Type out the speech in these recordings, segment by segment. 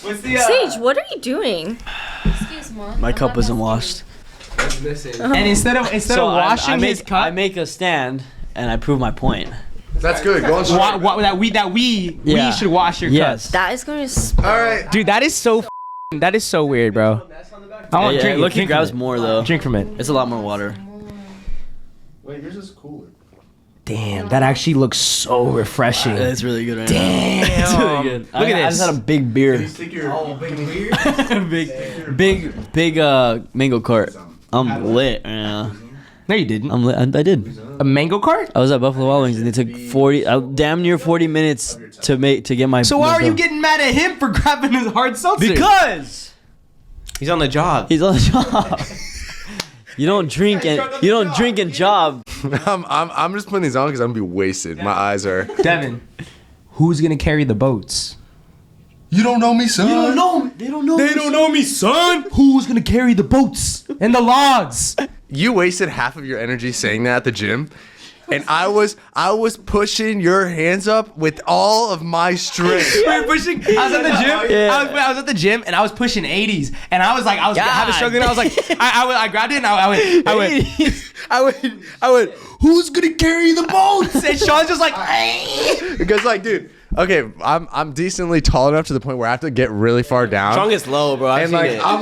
What's the Sage, what are you doing? Excuse me. My cup isn't washed. And instead of washing his cup, I make a stand and I prove my point. That's good. Go on. that we should wash your cups. That is going to. All right, Dude, that is so weird, bro. I want to drink. Look, he grabs more though. Drink from it. It's a lot more water. wait, yours is cooler. Damn, that actually looks so refreshing. It's really good right Damn. now. It's really good. Look at this. I just had a big beer. Big beer. big mango cart. I'm lit right now. No, you didn't. I'm lit. I did. A mango cart? I was at Buffalo Wild Wings and they took damn near 40 minutes to get my. So why are you getting mad at him for grabbing his hard seltzer? Because He's on the job. he's on the job. You don't drink and job. I'm just putting these on because I'm gonna be wasted. My eyes are. Devin, who's gonna carry the boats? You don't know me, son. They don't know me, son. Who's gonna carry the boats and the logs? You wasted half of your energy saying that at the gym, and I was pushing your hands up with all of my strength. I was at the gym. Yeah. I was at the gym and I was pushing 80s, and I was having struggling. I was like, I grabbed it and I went. Who's gonna carry the boats? And Sean's just like, Because like, dude, okay, I'm decently tall enough to the point where I have to get really far down. Strong is low, bro. I've And seen like, it. I'm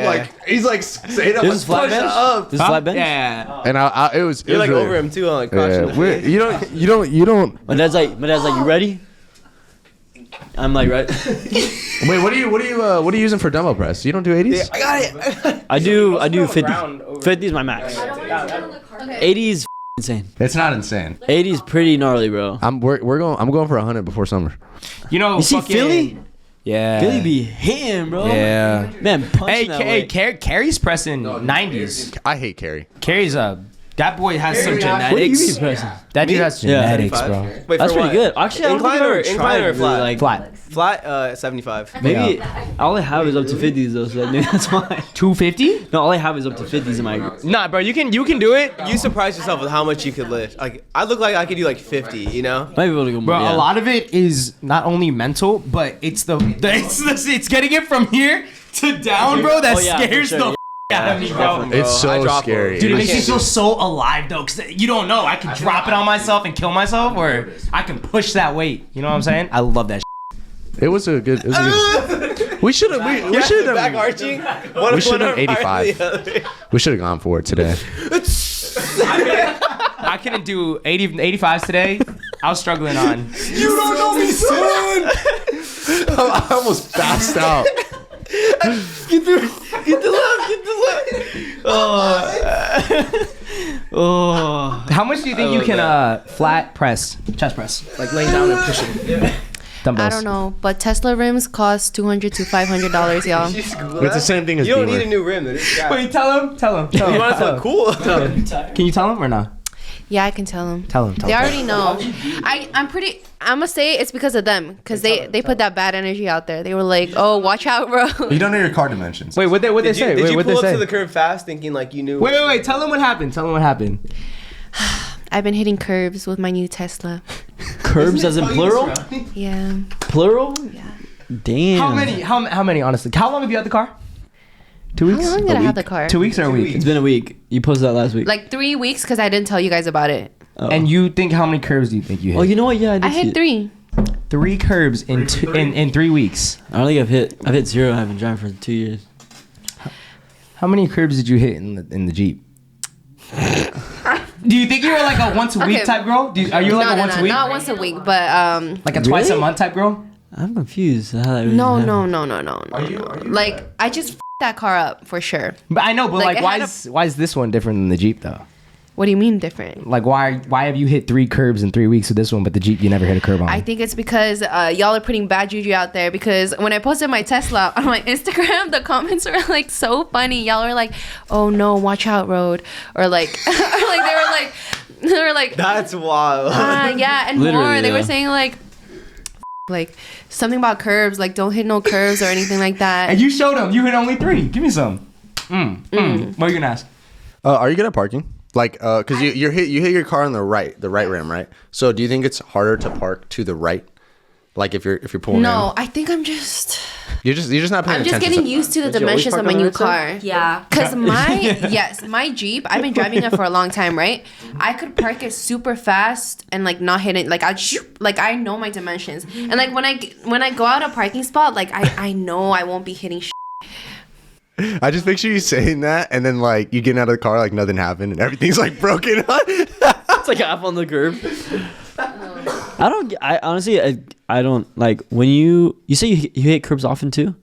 like, he's like, straight up. This is flat bench. Up. This is flat bench. yeah. And it was. You're like really, over him too, on like crouching. Yeah, you don't. My dad's like, you ready? I'm like, right. Wait, what are you using for dumbbell press? You don't do 80s? I got it. I do 50. 50 is my max. 80 is insane. It's not insane. 80 is pretty gnarly, bro. I'm going for 100 before summer. You know, You see Philly? Yeah. Philly be hitting, bro. Yeah. Man, punching that way. Carrie's pressing 90s. I hate Carrie. Carrie's that boy has some What do you genetics. mean pressing? That dude has Yeah. genetics, bro. Wait, That's for pretty what? good. Actually, I don't Incline think I've or ever tried incline or really, flat? like, Flat. Flat, 75. Maybe all I have is up to 50s though, so maybe that's why. 250? No, all I have is up to 50s in my. Nah, bro, you can do it. You surprise yourself with how much you could lift. Like, I look like I could do like 50, you know? Might be able to go more. Bro, yeah. a lot of it is not only mental, but it's it's getting it from here to down, bro. That Oh, yeah, for scares sure, the yeah. out of me, bro. It's I so drop scary. Dude, it I makes me can't feel do it. so alive, though, because you don't know. I can drop it on myself and kill myself, or I can push that weight. You know what I'm saying? I love that. It was a good. We should have. We should have Back done. arching. We should have 85. We should have gone for it today. I couldn't do 85s today. I was struggling on. You don't know me, son. I almost passed out. Get the left. Oh. How much do you think you can flat press, chest press, like laying down and pushing? Dumbbells. I don't know, but Tesla rims cost $200 to $500, y'all. It's the same thing as You don't Beamer. need a new rim. Dude. Wait, tell him. You want it to look cool? Can you tell him or not? Yeah, I can tell them. Tell him. They already know. I'm gonna say it's because of them, because they put that bad energy out there. They were like, oh, watch out, bro. You don't know your car dimensions. Wait, what they Did say? you What they pull up say? to the curb fast thinking like you knew? Wait. Tell him what happened. I've been hitting curves with my new Tesla. Curbs as in plural? Yeah. Plural? Yeah. Damn. How many? Honestly, how long have you had the car? 2 weeks. How long did I have the car? 2 weeks or a week? It's been a week. You posted that last week. Like 3 weeks, because I didn't tell you guys about it. Oh. And you think how many curves do you think you hit? Oh, you know what? Yeah, I did. I see hit it. 3. 3 curves in 3 weeks. I don't think I've hit 0. I haven't driven for 2 years. How many curves did you hit in the Jeep? Do you think you were like a once a week Okay. type girl? Are you like a once a week? Not once a week, but Like a twice a Really? month type girl? I'm confused. How that really no. you Like I just that car up for sure. But I know, but Like, like, it had why is this one different than the Jeep though? What do you mean different? Like why have you hit 3 curbs in 3 weeks with this one, but the Jeep you never hit a curb on? I think it's because y'all are putting bad juju out there, because when I posted my Tesla on my Instagram, the comments were like so funny. Y'all were like, "Oh no, watch out, road," or like, they were like, That's wild. yeah, and Literally, more. They yeah. were saying like something about curves, like don't hit no curves or anything like that. And you showed them. You hit only 3. Give me some. What are you gonna ask? Are you good at parking? Like, cause you hit your car on the right rim, right? So do you think it's harder to park to the right Like if you're pulling No, in. I think I'm just. You're just not paying I'm just attention. getting used to the Did you always dimensions of park my on new that side? car. Yeah. Cause my Jeep, I've been driving it for a long time, right? I could park it super fast and like not hit it. Like I know my dimensions, and like when I go out a parking spot, like I know I won't be hitting. I just picture you saying that, and then like you getting out of the car, like nothing happened, and everything's like broken. It's like up on the curb. I honestly, I don't like when you say you hit curbs often too.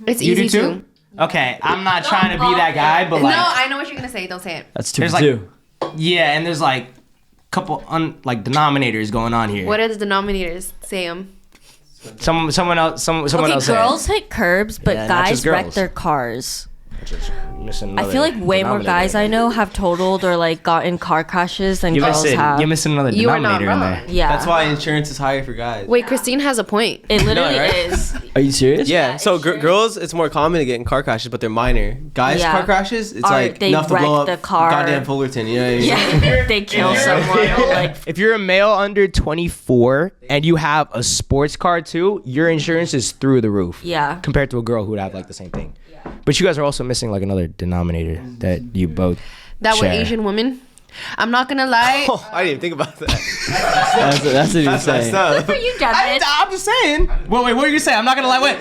It's You easy do too? Okay, I'm not trying to be that guy, but No, like, I know what you're gonna say. Don't say it. That's 2 there's for like, 2. yeah, and there's like a couple like denominators going on here. What are the denominators? Say them. Someone else Okay, else girls hit curbs, but Yeah, not just guys wreck girls. their cars. Missing I feel like way more guys I know have totaled or like got in car crashes than girls have. You're missing another You are not denominator in wrong. there. Yeah. That's why insurance is higher for guys. Wait, Christine has a point. It literally No, right? is. Are you serious? Yeah, so it's true. girls, it's more common to get in car crashes, but they're minor. Guys' Yeah. car crashes, it's Or like they enough to blow up wreck the car. goddamn Fullerton. You know what I mean? Yeah. They kill someone. Or like If you're a male under 24 and you have a sports car too, your insurance is through the roof. Yeah. Compared to a girl who would have like the same thing. But you guys are also missing like another denominator that you both That share. were Asian women. I'm not gonna lie. Oh, I didn't even think about that. That's what he was That's messed saying. up. for you, Devin. I'm just saying. Wait, what were you saying? I'm not gonna lie. Wait.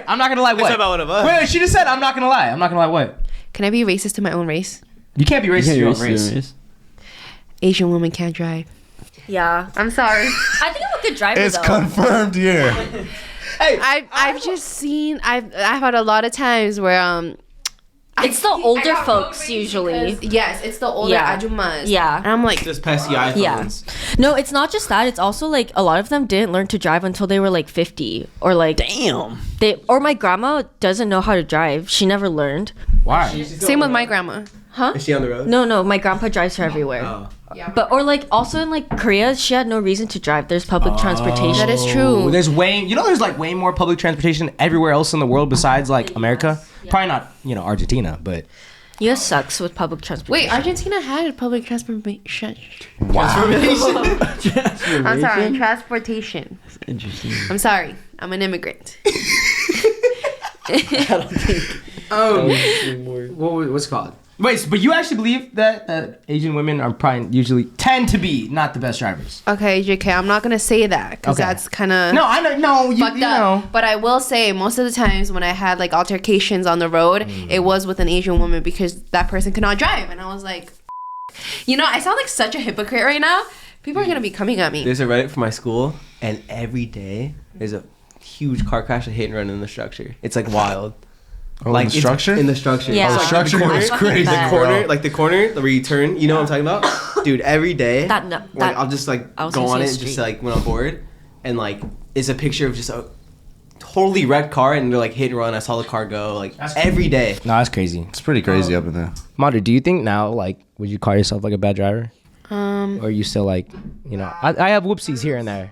I'm not gonna lie. What? talking about one of us. Wait, she just said I'm not gonna lie. I'm not gonna lie. What? Can I be racist to my own race? You can't be racist to your own Yeah, race. Asian women can't drive. Yeah. I'm sorry. I think I'm a good driver It's though. confirmed here. I've just seen. I've had a lot of times where It's the older folks usually. Yes, it's the older Yeah. ajumas. Yeah. And I'm like, Just pesky iPhones. Yeah. No, it's not just that. It's also like a lot of them didn't learn to drive until they were like 50 or like Damn. or my grandma doesn't know how to drive. She never learned. Why? same with my grandma. Is she on the road? No, my grandpa drives her everywhere. Oh. But or like also in like Korea, she had no reason to drive. There's public transportation. That is true. There's like way more public transportation everywhere else in the world besides like America. Probably not, Argentina, but US sucks with public transportation. Wait, Argentina had public transportation. Wow. I'm sorry, transportation. Interesting. I'm sorry. I'm an immigrant. what's it called? Wait, but you actually believe that Asian women are probably usually tend to be not the best drivers? Okay, JK, I'm not gonna say that because Okay. that's kind of No, I know. No, you fucked up. know. But I will say most of the times when I had like altercations on the road, it was with an Asian woman because that person could not drive, and I was like, I sound like such a hypocrite right now. People are gonna be coming at me. There's a Reddit for my school, and every day there's a huge car crash and hit and run in the structure. It's like wild. Oh, Like in the it's structure? in the structure. Yeah. It's Oh, like structure the corner, is crazy, bad. corner, like the corner where you turn. You know what I'm talking about, dude? Every day, like I'll just like I was go gonna on say it, street. just like when I'm bored, and like it's a picture of just a totally wrecked car, and they're like hit and run. I saw the car go like every day. No, that's crazy. It's pretty crazy up in there. Maru, do you think now, like, would you call yourself like a bad driver? Or are you still like, I have whoopsies here and there.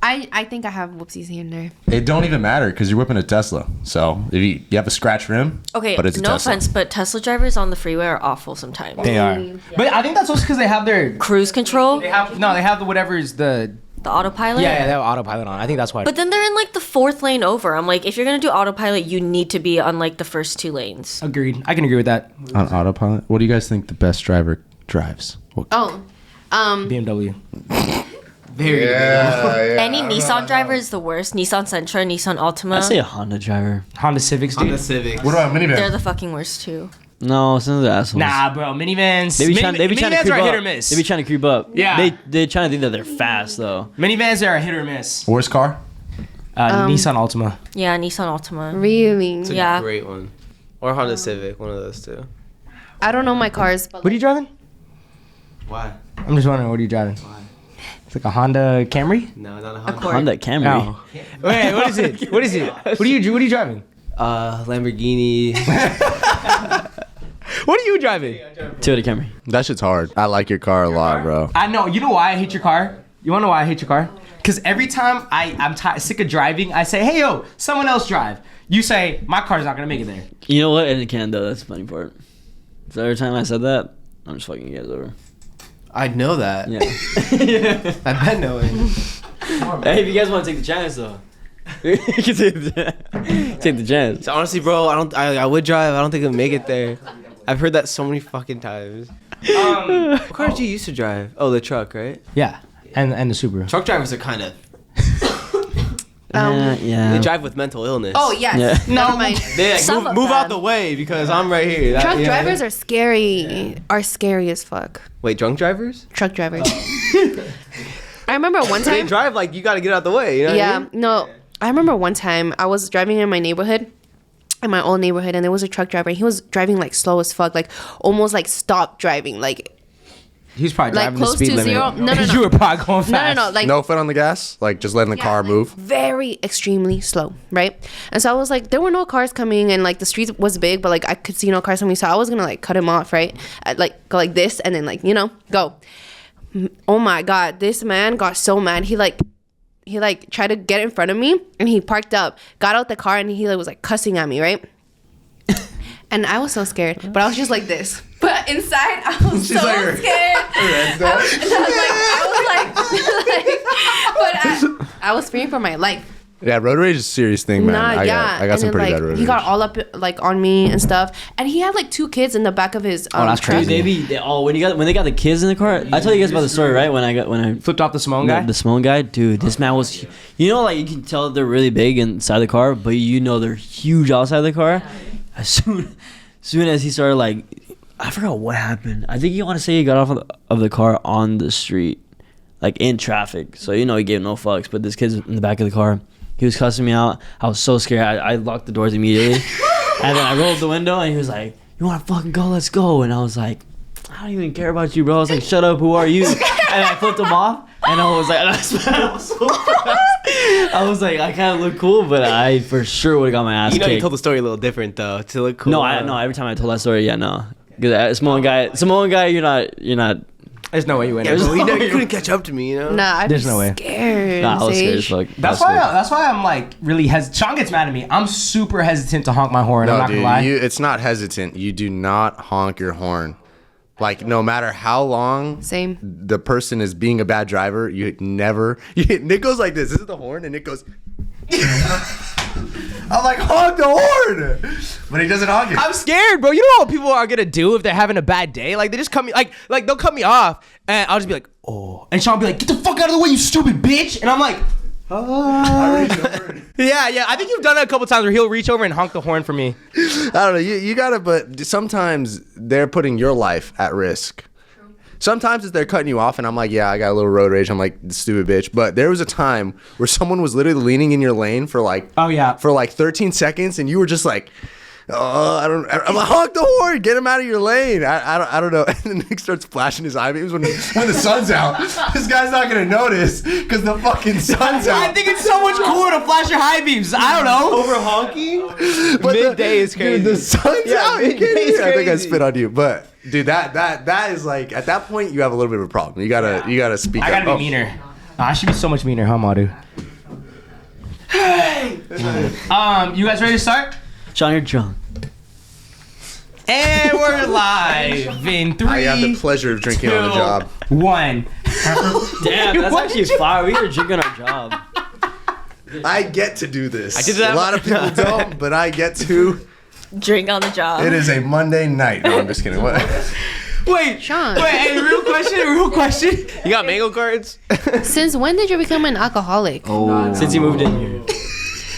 I think I have whoopsies here and there. It don't even matter because you're whipping a Tesla. So if you have a scratch rim, Okay, but it's a no Tesla. offense, but Tesla drivers on the freeway are awful sometimes. They are. But I think that's also because they have their. Cruise control, They have the whatever is the. the autopilot. Yeah, they have autopilot on. I think that's why. But then they're in like the 4th lane over. I'm like, if you're gonna do autopilot, you need to be on like the first 2 lanes. Agreed. I can agree with that. On autopilot, what do you guys think the best driver drives? Oh, BMW. Very Any Nissan driver is the worst. Nissan Sentra, Nissan Altima. I say a Honda driver. Honda Civics, dude. on the Civic. What about minivan? They're the fucking worst too. No, some of the assholes. Nah, bro. Minivans. They be trying to minivans creep are up. hit or miss. They be trying to creep up. Yeah. They trying to think that they're fast though. Minivans are a hit or miss. Worst car? Nissan Altima. Yeah, Nissan Altima. really? It's a Yeah. great one. Or Honda Civic, one of those two. I don't know my cars, but What are you driving? Why? I'm just wondering, what are you driving? It's like a Honda Camry? No, not a Honda. Accord. Honda Camry. No. Wait, what is it? What is it? What are you driving? Lamborghini. What are you driving? Toyota Camry. That shit's hard. I like your car a lot, bro. I know. You know why I hate your car? You wanna know why I hate your car? Because every time I'm sick of driving, I say, hey, yo, someone else drive. You say, my car's not gonna make it there. You know what? And it can though. That's the funny part. So every time I said that, I'm just fucking you guys over. I know that. Yeah. I bet know it. Hey, if you guys want to take the chance though. You can take the chance. So honestly, bro, I would drive. I don't think I'll make it there. I've heard that so many fucking times. What car did you used to drive? Oh, the truck, right? Yeah, and the Subaru. Truck drivers are kind of. Yeah. They drive with mental illness. Oh yes. Yeah. Never mind. They like, Some of move out them. the way because I'm right here. Truck drivers are scary. Are scary as fuck. Wait, drunk drivers? Truck drivers. I remember one They time. drive like you got to get out the way. You know what I Yeah. mean? No. I remember one time I was driving in my neighborhood. In my old neighborhood, and there was a truck driver. He was driving like slow as fuck, like almost like stop driving, like He's probably Like driving the close speed to limit. zero. No, no, no. You were probably going fast. no, like No foot on the gas, like just letting the car move. very extremely slow, right? And so I was like, there were no cars coming, and like the street was big, but like I could see no cars coming, so I was gonna like cut him off, right? I'd like go like this, and then like go. Oh my god, this man got so mad. He tried to get in front of me, and he parked up, got out the car, and he like, was like cussing at me, right? And I was so scared, but I was just like this. But inside, I was so scared. I was fearing for my life. Yeah, road rage is a serious thing, man. I got some then, pretty like, bad road rage. he got all up like on me and stuff, and he had like 2 kids in the back of his that's truck. crazy. When they got the kids in the car, I told you guys about the story, right? When I Flipped off the Simone guy? The Simone guy, dude. This man was, like you can tell they're really big inside the car, but they're huge outside the car. As soon as he started like, I forgot what happened. I think he got off of the car on the street, like in traffic. So he gave no fucks. But this kid's in the back of the car. He was cussing me out. I was so scared. I locked the doors immediately. And then I rolled the window and he was like, "You want to fucking go? Let's go." And I was like, "I don't even care about you, bro." I was like, "Shut up. Who are you?" And I flipped him off. And I was like, I was like, I kind of look cool, but I for sure would have got my ass kicked. You told the story a little different though to look cool. No, every time I told that story, no. Because Samoan guy, you're not. There's no way you win. Yeah, you couldn't catch up to me, Nah, I'd There's be no way. scared. Nah, I was scared as Sage. fuck. That's why I'm like really hesitant. Sean gets mad at me. I'm super hesitant to honk my horn. I'm No, not dude, gonna lie. it's not hesitant. You do not honk your horn. Like, no matter how long Same. the person is being a bad driver, Nick goes like this. This is the horn, and Nick goes. I'm like, honk the horn, but he doesn't honk it. I'm scared, bro. You know what people are gonna do if they're having a bad day? Like they just cut me, like they'll cut me off, and I'll just be like, "Oh," and Sean will be like, "Get the fuck out of the way, you stupid bitch!" And I'm like, yeah. I think you've done it a couple times where he'll reach over and honk the horn for me. I don't know. You gotta, but sometimes they're putting your life at risk. Sometimes if they're cutting you off and I'm like, yeah, I got a little road rage. I'm like, stupid bitch. But there was a time where someone was literally leaning in your lane for like, for like 13 seconds, and you were just like, I'm like, honk the horn, get him out of your lane. I don't know. And then Nick starts flashing his eye beams when the sun's out. This guy's not gonna notice because the fucking sun's out. I think it's so much cooler to flash your high beams. I don't know. Over honking? But Midday is crazy. Dude, the sun's out. You midday can't is I think I crazy. spit on you, but dude, that is like at that point you have a little bit of a problem. You gotta speak. I gotta be meaner. I should be so much meaner, huh, Maru? Hey. You guys ready to start? Sean, you're drunk. And we're live in 3. I have the pleasure of drinking on the job. 1. Damn, that's actually fire. We were drinking our job. I get to do this. I did that. A lot of people don't, but I get to. Drink on the job. It is a Monday night. No, I'm just kidding. What? Wait, Sean. hey, real question. You got mango cards? Since when did you become an alcoholic? Since you moved in here.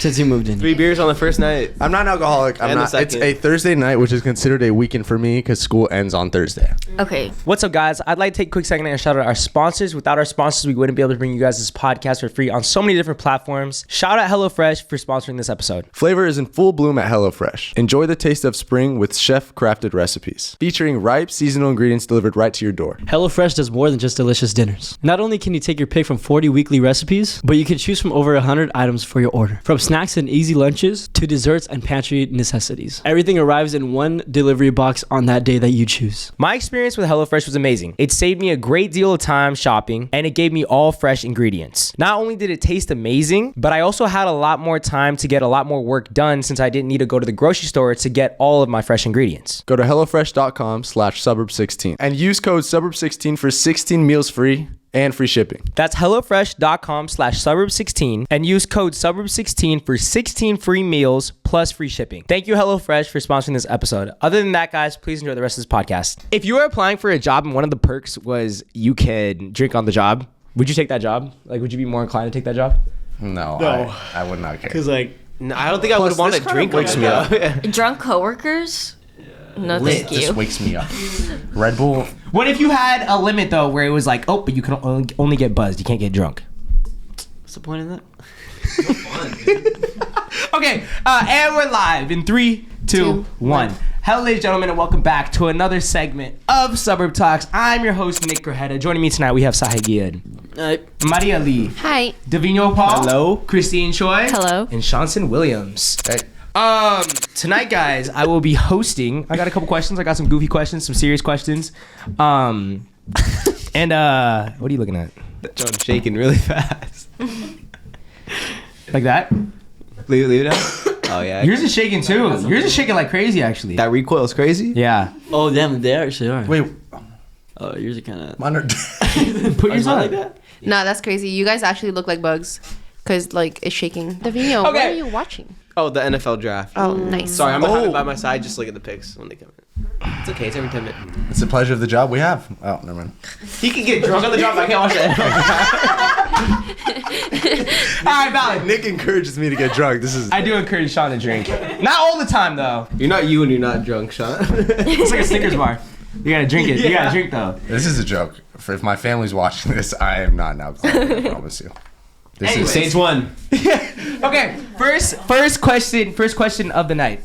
3 beers on the first night. I'm not an alcoholic. I'm And the not. It's second. a Thursday night, which is considered a weekend for me because school ends on Thursday. Okay. What's up, guys? I'd like to take a quick second and shout out our sponsors. Without our sponsors, we wouldn't be able to bring you guys this podcast for free on so many different platforms. Shout out HelloFresh for sponsoring this episode. Flavor is in full bloom at HelloFresh. Enjoy the taste of spring with chef-crafted recipes, featuring ripe, seasonal ingredients delivered right to your door. HelloFresh does more than just delicious dinners. Not only can you take your pick from 40 weekly recipes, but you can choose from over 100 items for your order. From snacks and easy lunches to desserts and pantry necessities. Everything arrives in one delivery box on that day that you choose. My experience with HelloFresh was amazing. It saved me a great deal of time shopping, and it gave me all fresh ingredients. Not only did it taste amazing, but I also had a lot more time to get a lot more work done since I didn't need to go to the grocery store to get all of my fresh ingredients. Go to HelloFresh.com/Suburb16 and use code Suburb16 for 16 meals free And free shipping. That's HelloFresh.com/Suburb16 and use code Suburb16 for 16 free meals plus free shipping. Thank you, HelloFresh, for sponsoring this episode. Other than that, guys, please enjoy the rest of this podcast. If you were applying for a job and one of the perks was you could drink on the job, would you take that job? Like, would you be more inclined to take that job? No. I would not care. Because like, no, I don't think I would want to drink. Wakes me up. Drunk coworkers? No, thank you. Just wakes me up. Red Bull. What if you had a limit, though, where it was like, oh, but you can only get buzzed. You can't get drunk. What's the point of that? Okay, and we're live in 3, 2, 1. Hello, ladies and gentlemen, and welcome back to another segment of Suburb Talks. I'm your host, Nick Grajeda. Joining me tonight, we have Sahegiyad, Maria Lee, Hi. Davino Paul, Hello. Christine Choi, Hello. and Shanson Williams. Hey. Tonight, guys, I will be hosting. I got a couple questions. I got some goofy questions, some serious questions. And what are you looking at? I'm shaking really fast. Like that? Leave it out. Oh yeah. Yours is shaking too. Yours is shaking like crazy, actually. That recoil is crazy. Yeah. Oh damn, they actually are. Wait. Oh, yours are kind of. Put yours on. like that. Nah, that's crazy. You guys actually look like bugs. Because, like, it's shaking. Davino, what Okay. are you watching? Oh, the NFL draft. Oh, nice. Sorry, I'm gonna have it by my side. Just look at the picks when they come in. It's okay. It's every 10 minutes. It's the pleasure of the job we have. Oh, never mind. He can get drunk on the job. I can't watch that. All right, valid. Nick encourages me to get drunk. This is. I do encourage Sean to drink. Not all the time, though. You're not you and you're not drunk, Sean. It's like a Snickers bar. You gotta drink it. You gotta drink, though. This is a joke. If my family's watching this, I am not an alcoholic. I promise you. This is Stage one. Okay, first question of the night.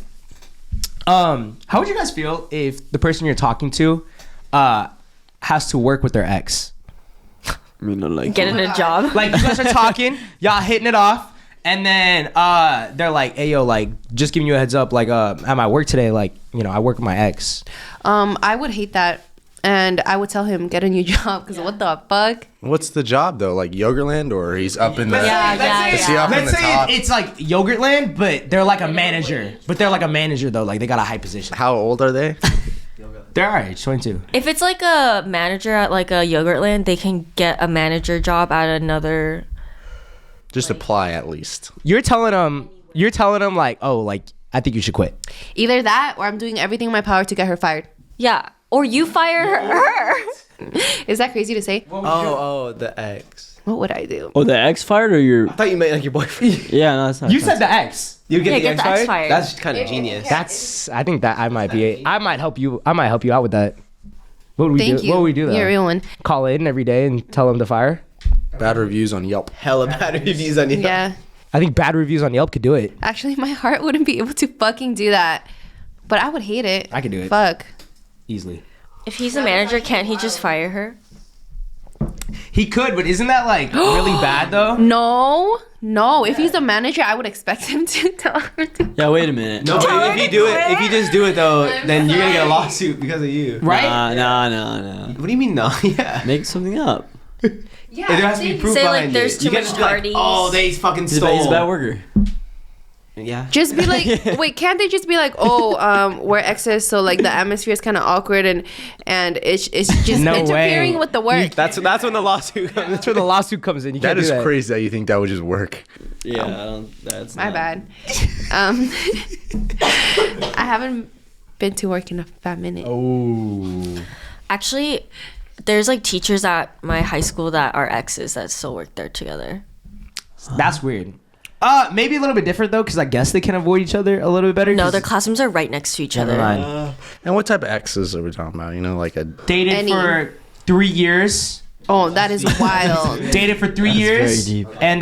How would you guys feel if the person you're talking to has to work with their ex? I mean, not like. Getting a job. Like, you guys are talking, y'all hitting it off, and then they're like, hey, yo, like, just giving you a heads up, like, at my work today, like, you know, I work with my ex. I would hate that. And I would tell him, get a new job. Because what the fuck? What's the job though? Like Yogurtland, or he's up in the? Yeah. Is he up in Let's the say top? it's like Yogurtland, but they're like a manager. But they're like a manager, though. Like, they got a high position. How old are they? They're our age, 22. If it's like a manager at like a Yogurtland, they can get a manager job at another. Just apply at least. You're telling them like, oh, like, I think you should quit. Either that or I'm doing everything in my power to get her fired. Yeah. Or you fire her. Is that crazy to say? Oh, the ex. What would I do? Oh, the ex fired or your? I thought you meant like your boyfriend. Yeah, no, that's not. You said the ex. You Yeah, get the ex fired? That's fired. kind of genius. I think that I might help you out with that. What would we Thank do? you. What would we do though? You're a real one. Call in every day and tell them to fire? Bad reviews on Yelp. Hella bad reviews on you. Yeah. I think bad reviews on Yelp could do it. Actually, my heart wouldn't be able to fucking do that. But I would hate it. I could do it. Fuck. Easily. If he's a manager, can't he just fire her? He could, but isn't that like really bad though? No. If he's a manager, I would expect him to tell her to. Yeah, wait a minute. No, but if you just do it though, then you're gonna get a lawsuit because of you. Right? No. What do you mean no? Yeah. Make something up. Yeah. There has to be proof Say, behind like, there's it. too You can't much just be like, parties. oh, they fucking He's a stole. bad worker. Yeah. Just be like, wait, can't they just be like, oh, we're exes, so like the atmosphere is kind of awkward and it's just No interfering way. with the work. That's when the lawsuit comes. That's where the lawsuit comes in. You That can't is do that. crazy that you think that would just work. Yeah, I don't. That's My not- bad. I haven't been to work in a fat minute. Oh. Actually, there's like teachers at my high school that are exes that still work there together. That's weird. Maybe a little bit different though, because I guess they can avoid each other a little bit better. No, 'cause- their classrooms are right next to each Never other. mind. And what type of exes are we talking about? You know, like a. Dated Any. for 3 years. Oh, that is wild. Dated for 3 That's years. very deep. And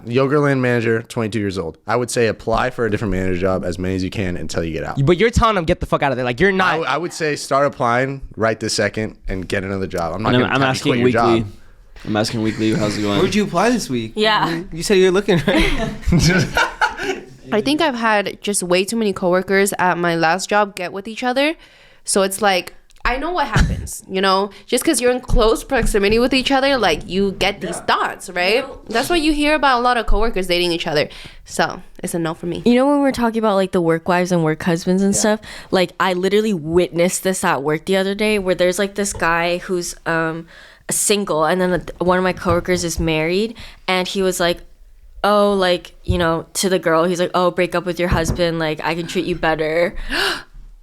Yogurtland manager, 22 years old. I would say apply for a different manager job as many as you can until you get out. but you're telling them get the fuck out of there. Like you're not. I would say start applying right this second and get another job. I'm not And going to I'm tell you asking quit your weekly. job. I'm asking weekly. How's it going? Where'd you apply this week? Yeah. You said you're looking, right? I think I've had just way too many coworkers at my last job get with each other. So it's like, I know what happens, you know? Just because you're in close proximity with each other, like, you get these thoughts, right? That's what you hear about a lot of coworkers dating each other. So it's a no for me. You know when we're talking about like the work wives and work husbands and stuff, like I literally witnessed this at work the other day where there's like this guy who's single, and then one of my coworkers is married, and he was like, oh, like, you know, to the girl, he's like, oh, break up with your husband, like, I can treat you better.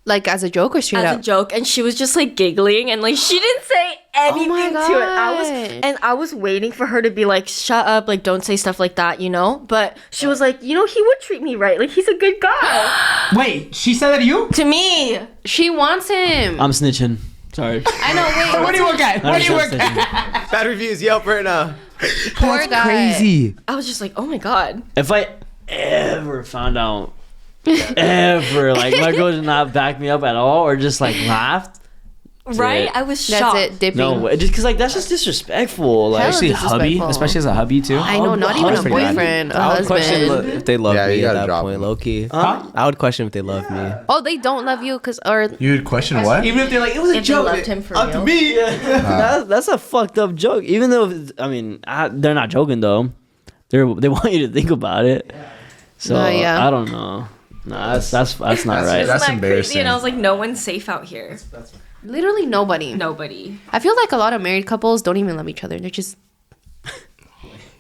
Like as a joke or straight As up? a joke, and she was just like giggling, and like she didn't say anything to it. I was waiting for her to be like, shut up, like don't say stuff like that, you know. But she was like, you know, he would treat me right, like he's a good guy. Wait, she said that to you? To me. She wants him. I'm snitching. Sorry. I know. Wait. What do you work at? What do you work at? Bad reviews, Yelp right now. Poor guy. Crazy. I was just like, oh my god. If I ever found out, like my girl did not back me up at all, or just like laughed. Right? it. I was That's shocked. it. Dipping. No, just because like that's just disrespectful. Like, Hell Especially a hubby, disrespectful. especially as a hubby too. I know. Not even a pretty bad. boyfriend. A I would question husband. if they love Yeah, you me at gotta that drop point, them. low key. Huh? I would question if they love me. Oh, they don't love you because or You would question what? Even if they're like, it was a If they joke. loved him for up to real. me. that's a fucked up joke. Even though they're not joking though. They want you to think about it. So yeah. I don't know. No, that's not right. Isn't That's Isn't that embarrassing. crazy? And I was like, no one's safe out here. literally nobody. Nobody. I feel like a lot of married couples don't even love each other. They're just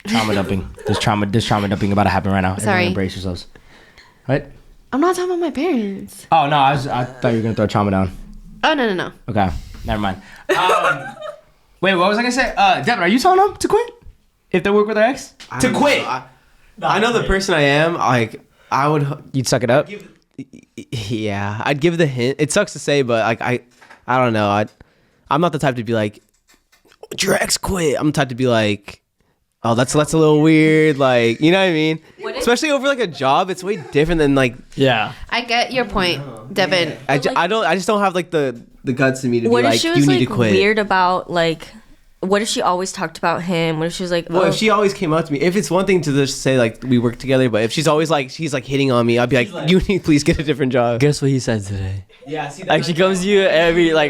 Trauma dumping. There's trauma dumping about to happen right now. Sorry. Everyone embrace yourselves. What? I'm not talking about my parents. Oh no, I thought you were gonna throw trauma down. Oh no. Okay, never mind. Wait, what was I gonna say? Devin, are you telling them to quit if they work with their ex? To quit. I know the person I am. Like I would. You'd suck it up. Yeah, I'd give the hint. It sucks to say, but like I don't know. I'm not the type to be like, "Would your ex quit?" I'm the type to be like, "Oh, that's a little weird." Like, you know what I mean? Especially over like a job, it's way different than like. Yeah. I get your point, Devin. I just don't have like the guts in me to What be if like, she you was need like to quit. weird about like? What if she always talked about him? What if she was like, Well, oh, if she always came up to me, if it's one thing to just say like we work together, but if she's always like she's like hitting on me, I'd be like, you need to please get a different job. Guess what he said today? Yeah, see, Like she comes to you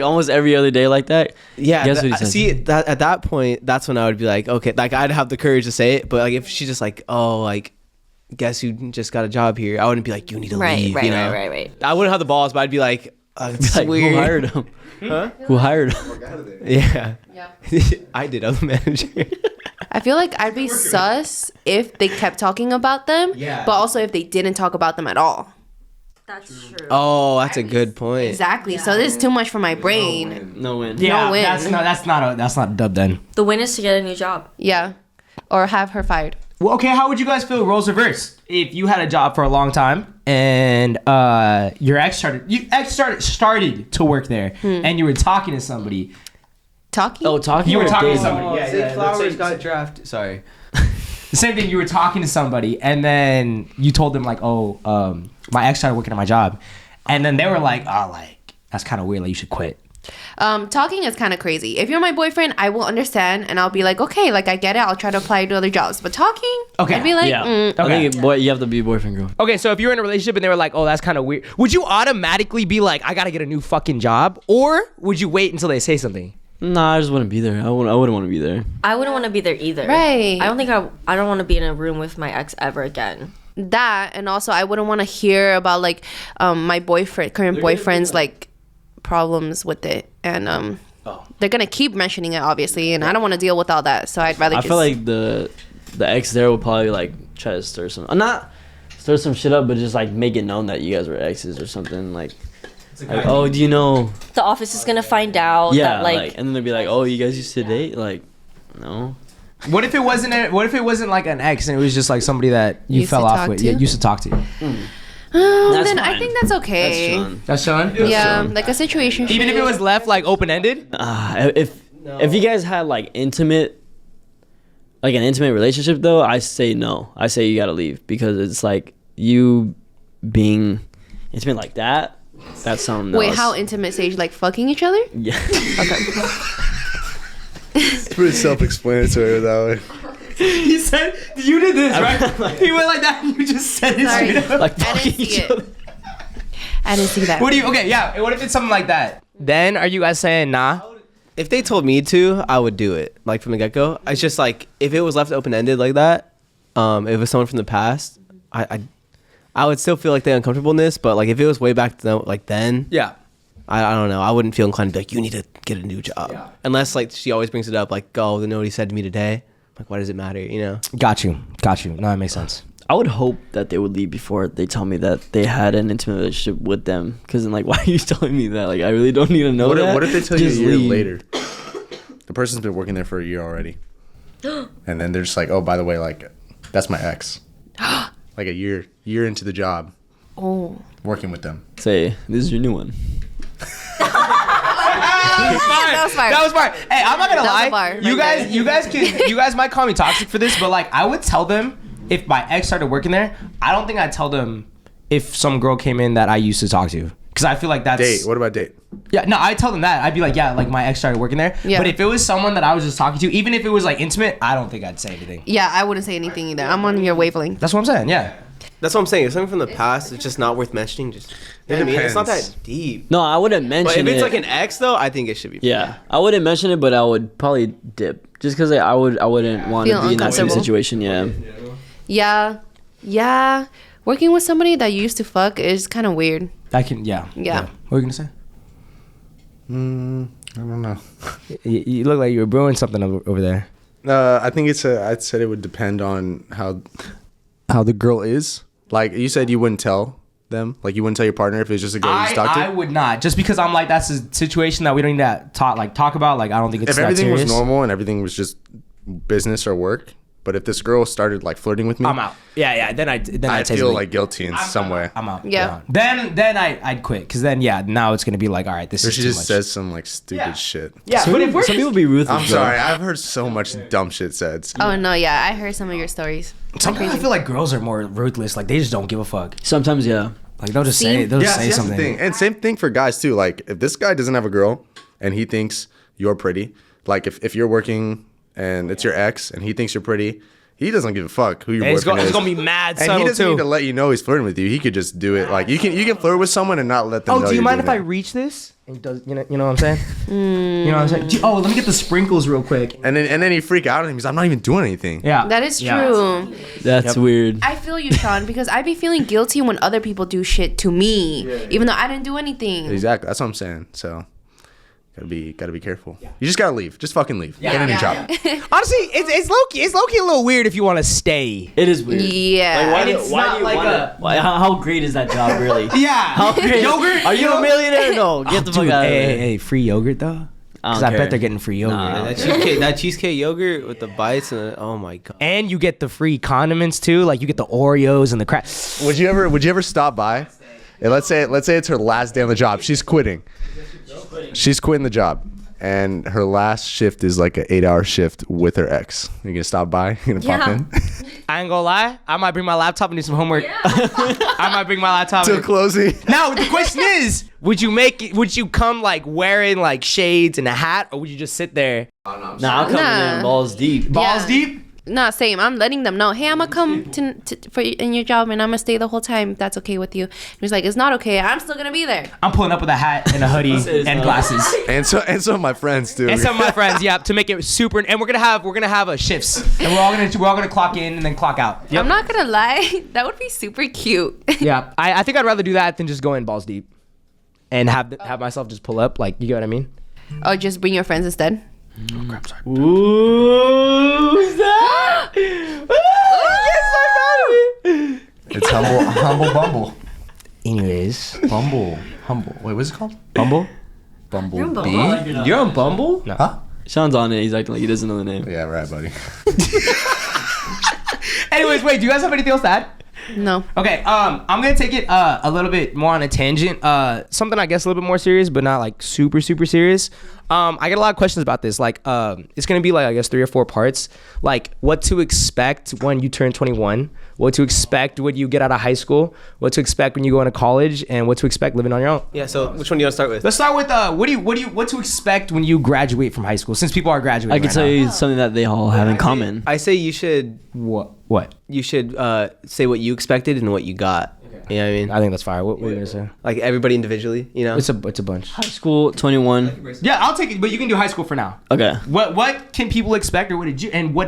almost every other day like that. yeah. Guess what he said See, that at that point, that's when I would be like, okay, like I'd have the courage to say it, but like if she's just like, oh, like, guess who just got a job here, I wouldn't be like, you need to leave. You know? right. I wouldn't have the balls, but I'd be like, it's Like, weird. who hired him? Huh? Who hired him? Yeah. I did. I'm the manager. I feel like I'd be sus if they kept talking about them, but also if they didn't talk about them at all. That's true. Oh, that's a good point. Exactly. So this is too much for my brain. No win. Yeah, No win. that's not a dub then. The win is to get a new job. Yeah. Or have her fired. Well, okay, how would you guys feel roles reversed? If you had a job for a long time and your ex started to work there and you were talking to somebody. Talking? Oh, talking. You were or talking to dating? somebody. Yeah, Flowers got drafted. Sorry. The same thing, you were talking to somebody and then you told them like, oh, my ex started working at my job. And then they were like, oh, like, that's kind of weird, like you should quit. Talking is kind of crazy. If you're my boyfriend, I will understand and I'll be like, okay, like I get it. I'll try to apply to other jobs. But talking, Okay. I'd be like, Yeah. mm. I think boy, you have to be boyfriend girl. Okay, so if you're in a relationship and they were like, oh, that's kind of weird, would you automatically be like, I gotta get a new fucking job? Or would you wait until they say something? Nah, I just wouldn't be there. I wouldn't want to be there. I wouldn't want to be there either. Right. I don't want to be in a room with my ex ever again. That, and also I wouldn't want to hear about like my current boyfriend's like problems with it, and they're gonna keep mentioning it obviously, and I don't want to deal with all that, so I'd rather I just feel like the ex there would probably like try to stir some shit up, but just like make it known that you guys were exes or something. Like oh, do you know? The office is gonna find out. Yeah, that, like and then they'd be like, oh, you guys used to date? Like, no. What if it wasn't like an ex and it was just like somebody that you Used fell to off talk with? to? Yeah, used to talk to. That's then I fine. think that's okay. That's Sean. That's Sean? Yeah, like a situation. Even if it was left like open-ended? If you guys had like an intimate relationship though, I say no. I say you gotta leave because it's like you being intimate like that. That's something. Wait, else. how intimate stage? Like fucking each other? Yeah. Okay. It's pretty self-explanatory that way. He said, you did this, right? He went like that and you just said it Sorry. straight up. Like I fucking didn't see each it. other. I didn't see that. Okay, yeah. What if it's something like that? Then are you guys saying nah? If they told me to, I would do it. Like from the get go. It's just like if it was left open ended like that, if it was someone from the past, I would still feel like the uncomfortableness. But like if it was way back then, Yeah. I don't know. I wouldn't feel inclined to be like, you need to get a new job. Unless like she always brings it up like, oh, you know what he said to me today? Like, why does it matter, you know? Got you. No, that makes sense. I would hope that they would leave before they tell me that they had an intimate relationship with them. Because then, like, why are you telling me that? Like, I really don't need to know that. What if they tell you a Just year leave. later? The person's been working there for a year already. And then they're just like, oh, by the way, like, that's my ex. Like a year into the job. Oh. Working with them. Say, this is your new one. That was fire. That was fire. Hey, I'm not gonna That was lie. a bar You right guys you guys might call me toxic for this, but like I would tell them if my ex started working there. I don't think I'd tell them if some girl came in that I used to talk to, because I feel like that's Date. What about date? Yeah, no, I tell them that. I'd be like, yeah, like my ex started working there. Yeah. But if it was someone that I was just talking to, even if it was like intimate, I don't think I'd say anything. Yeah, I wouldn't say anything either. I'm on your wavelength. That's what I'm saying. Yeah. That's what I'm saying. If something from the past, it's just not worth mentioning. Just, you know what I mean? It's not depends. that deep. No, I wouldn't But mention if it's it. like an ex, though, I think it should be. Yeah, I wouldn't mention it, but I would probably dip. Just because I wouldn't want Feel to be in that same uncomfortable. situation, yeah. Yeah. Working with somebody that you used to fuck is kind of weird. I can. Yeah. Yeah. What were you gonna say? I don't know. You look like you were brewing something over there. I think I'd said it would depend on how the girl is. Like you said, you wouldn't tell them. Like you wouldn't tell your partner if it's just a girl you talked to. I would not, just because I'm like, that's a situation that we don't need to talk about. Like I don't think it's If that everything was serious. normal and everything was just business or work, but if this girl started like flirting with me, I'm out. Yeah. Then I'd I'd say feel something. like guilty in some way. I'm out. Yeah. Then I'd quit, because then now it's gonna be like, all right, this Or is she too just much. says some like stupid shit. Yeah, Some, but if we're some people be ruthless. I'm though. sorry, I've heard so much dumb shit said. Oh, no, yeah. I heard some of your stories. sometimes I feel like girls are more ruthless. Like they just don't give a fuck. Sometimes, yeah. Like they'll just See? say Yeah, say that's something. the thing. And same thing for guys too. Like if this guy doesn't have a girl and he thinks you're pretty, like if you're working and it's your ex and he thinks you're pretty, he doesn't give a fuck who your And it's boyfriend is. gonna be mad and he subtle doesn't need to too. let you know he's flirting with you. He could just do it. Like you can flirt with someone and not let them know. Oh, do you you're mind if doing I it. reach this? And does you know what I'm saying? You know what I'm saying? Oh, let me get the sprinkles real quick. And then he freak out at him. He's like, I'm not even doing anything. Yeah, That is Yeah. true. That's weird. I feel you, Sean, because I be feeling guilty when other people do shit to me, even though I didn't do anything. Exactly. That's what I'm saying. So gotta be careful. You just gotta leave. Just fucking leave. Get a new job. Honestly, it's low key a little weird if you want to stay. It is weird. Yeah. Why And do, it's why not do you like want a- it? Why, how great is that job, really? Yeah, How great? yogurt. Are you a millionaire? No, get the fuck Dude, out of hey, here. hey, free yogurt though? Because I care. bet they're getting free yogurt. Nah. That cheesecake yogurt with the bites and oh my god. And you get the free condiments too. Like you get the Oreos and the crap. Would you ever stop by? And let's say it's her last day on the job. She's quitting. She's quitting the job. And her last shift is like an 8-hour shift with her ex. You gonna stop by? You gonna pop in? I ain't gonna lie. I might bring my laptop and do some homework. I might bring my laptop. Till closing. Now the question is, would you come like wearing like shades and a hat, or would you just sit there Nah, I'm coming Nah. in balls deep. balls Yeah. deep? No, same. I'm letting them know. Hey, I'm gonna come for in your job, and I'm gonna stay the whole time. If that's okay with you. And he's like, it's not okay. I'm still gonna be there. I'm pulling up with a hat and a hoodie It's and not. glasses. And so my friends too. And some of my friends, yeah, to make it super. And we're gonna have shifts, and we're all gonna clock in and then clock out. Yep. I'm not gonna lie. That would be super cute. Yeah, I think I'd rather do that than just go in balls deep, and have myself just pull up. Like, you get what I mean? Oh, just bring your friends instead. Oh crap! Sorry. Ooh, who's that? It's humble bumble. Anyways, Humble. Wait, what's it called? Bumble. Bumblebee? You're on Bumble? No. Huh? Sean's on it. He's acting like he doesn't know the name. Yeah, right, buddy. Anyways, wait. Do you guys have anything else to add? No. Okay, I'm gonna take it a little bit more on a tangent. Something I guess a little bit more serious, but not like super serious. I get a lot of questions about this. Like, it's gonna be like I guess 3 or 4 parts. Like, what to expect when you turn 21, what to expect when you get out of high school, what to expect when you go into college, and what to expect living on your own. Yeah, so which one do you want to start with? Let's start with what to expect when you graduate from high school, since people are graduating. I can right tell now. you something that they all have in common. I say you should What? say what you expected and what you got. You know what I mean? I think that's fire. What were you gonna say? Like everybody individually, you know? It's a bunch. High school, 21. Yeah, I'll take it, but you can do high school for now. Okay. What can people expect, or what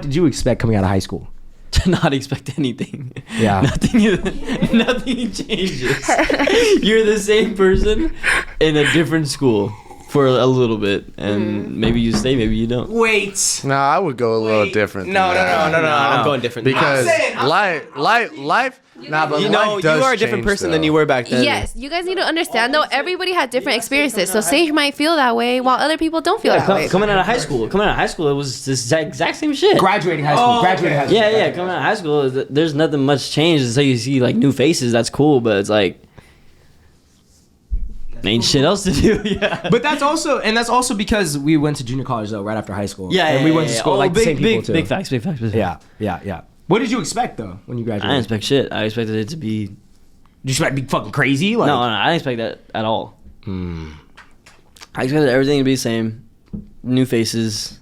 did you expect coming out of high school? To not expect anything. Yeah. Nothing changes. You're the same person. in a different school for a little bit, and maybe you stay, maybe you don't. Wait. No, I would go a little different. No. I'm going different Because I'm life. Nah, but You know, life you does are a different change, person than though. you were back then. Yes, you guys need to understand though. Everybody had different experiences, so Sage might feel that way while other people don't feel that way. Coming out of high school, it was the exact same shit. Graduating high school. Yeah, coming out of high school, there's nothing much changed until you see like new faces. That's cool, but it's like ain't shit else to do. Yeah. But that's also because we went to junior college though, right after high school. Yeah, and we went to school like the same people too. Big facts. Yeah. What did you expect though when you graduated? I didn't expect shit. I expected it to be. Did you expect to be fucking crazy? Like, No, I didn't expect that at all. I expected everything to be the same. New faces.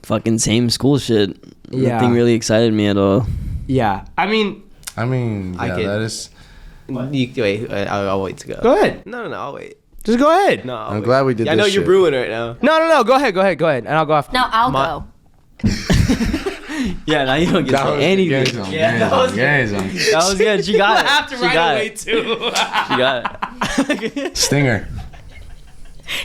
Fucking same school shit. Yeah. Nothing really excited me at all. Yeah. I mean, I I yeah, get- that is. Wait, I'll wait to go. go ahead. No, I'll wait. Just go ahead. No, I'm glad we did I this know you're shit. brewing right now. No. Go ahead, and I'll go after. Now I'll My- go. Yeah, now you don't get to anything. That was That was good. She got it. After She right got away it. too. She got it. Stinger.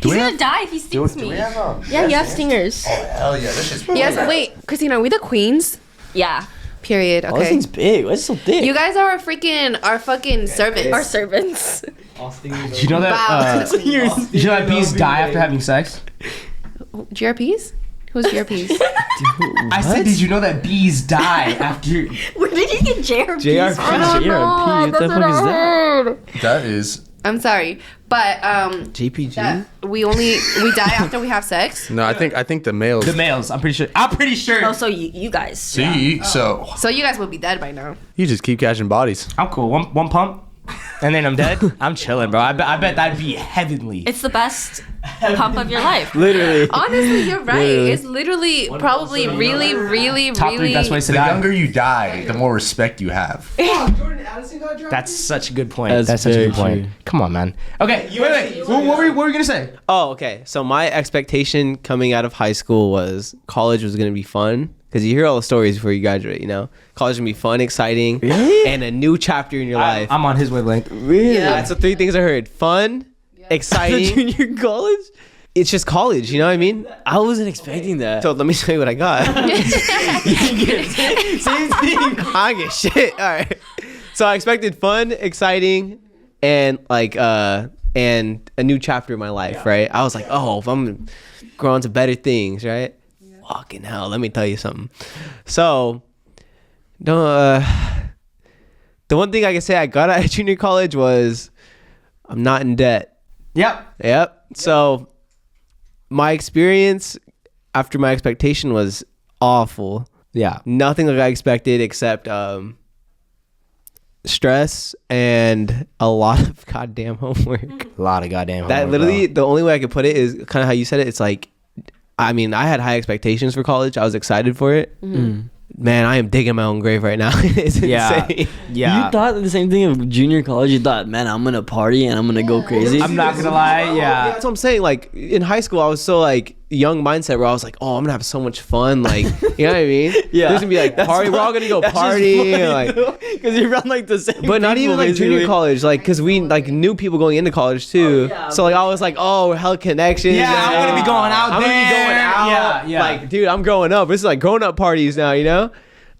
He's gonna die if he stings me. Yeah, you have stingers. Hell yeah, this is. Yes, wait, Christina, are we the queens? Yeah, Period. Oh, this Okay. thing's big. Why is it so thick? You guys are our fucking servants. our servants. Do you know that? Wow. Do you know that bees die after having sex? GRPs? Who's GRPs? I said, did you know that bees die after? Where did you get JRPs? JRP. from? JRP, what the fuck is that? That is. I'm sorry, but JPG? that we die after we have sex. No, I think the males. The males. I'm pretty sure. Oh, so you guys. See, so So you guys would be dead by now. you just keep catching bodies. I'm cool. One pump, and then I'm dead. I'm chilling, bro. I bet that'd be heavenly. It's the best pump of your life. Literally. Honestly, you're right. It's literally probably really, Top three best ways to The die. younger you die, the more respect you have. That's such a good point. That's That's such a very good point. true. Come on, man. Okay, wait. What were we gonna say? Oh, okay. So my expectation coming out of high school was college was gonna be fun because you hear all the stories before you graduate. You know, college is gonna be fun, exciting, and a new chapter in your life. I'm on his wavelength. Really? Yeah. That's the three things I heard: fun, exciting. Junior college? It's just college. You know what I mean? I wasn't expecting that. So let me tell you what I got. Same thing. I get shit. All right. So I expected fun, exciting, and and a new chapter in my life, right? I was like, oh, if I'm growing to better things, right? Fucking hell, let me tell you something. So, the one thing I can say I got out of junior college was I'm not in debt. Yep. So my experience after my expectation was awful. Yeah. Nothing like I expected except stress and a lot of goddamn homework. A lot of goddamn. That homework, literally, bro. the only way I could put it is kind of how you said it. It's like, I mean, I had high expectations for college. I was excited for it. Man, I am digging my own grave right now. It's Yeah. insane. Yeah. You thought the same thing of junior college? You thought, man, I'm gonna party and I'm gonna go crazy? I'm not gonna lie. Yeah. That's what I'm saying. Like in high school, I was so like young mindset where I was like, oh, I'm gonna have so much fun. Like, you know what I mean? Yeah. There's gonna be like That's party. We're all fun. gonna go That's just party. funny, Like, because you're around like the same. but not people, even like junior basically. college, like because we like knew people going into college too. So like I was like, oh, hell connections. Yeah, I'm gonna be going out I'm gonna be there. going out. Yeah. Like, dude, I'm growing up. This is like grown up parties now. You know,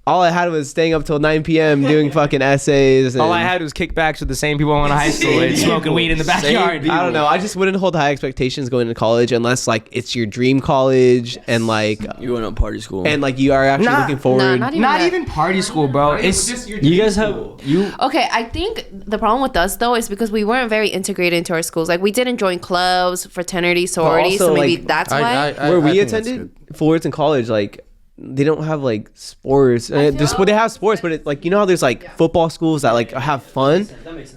all I had was staying up till 9 p.m. doing fucking essays. And All I had was kickbacks with the same people I went to high school with, smoking weed in the backyard. I don't know. I just wouldn't hold high expectations going into college unless like it's your dream college and like You're going to party school. you are actually Nah, looking forward. not even Not that. even party school, bro. It's you guys have you. Okay, I think the problem with us though is because we weren't very integrated into our schools. Like we didn't join clubs, fraternity, sorority, also, so maybe like, that's why. Where we think that's attended, good. Fullerton College, like they don't have like sports. They have sports, but it, like you know how there's like football schools that like have fun.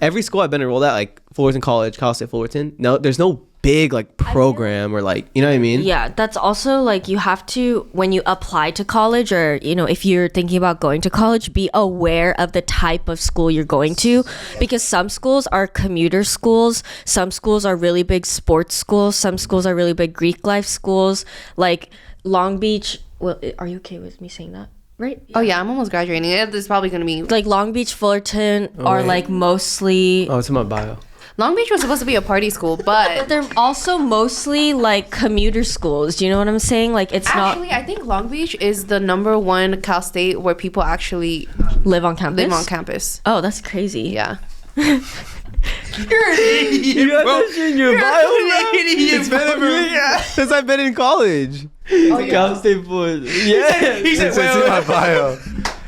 Every school I've been enrolled at, like Fullerton College, Cal State Fullerton, no, there's no big like program or like you know what I mean. Yeah, that's also like you have to, when you apply to college or, you know, if you're thinking about going to college, be aware of the type of school you're going to, because some schools are commuter schools, some schools are really big sports schools, some schools are really big Greek life schools, like Long Beach. Well, are you okay with me saying that? Right? Oh yeah, I'm almost graduating. It's probably gonna be Like Long Beach, Fullerton are like mostly Oh, it's in my bio. Long Beach was supposed to be a party school, but They're also mostly like commuter schools. Do you know what I'm saying? Like it's actually, I think Long Beach is the number one Cal State where people actually not live on campus. live on campus. Oh, that's crazy. Yeah. You're an idiot, You got that shit in your bio, bro? It's been since I've been in college. Cal State boys. Yeah. He said, it's in my bio.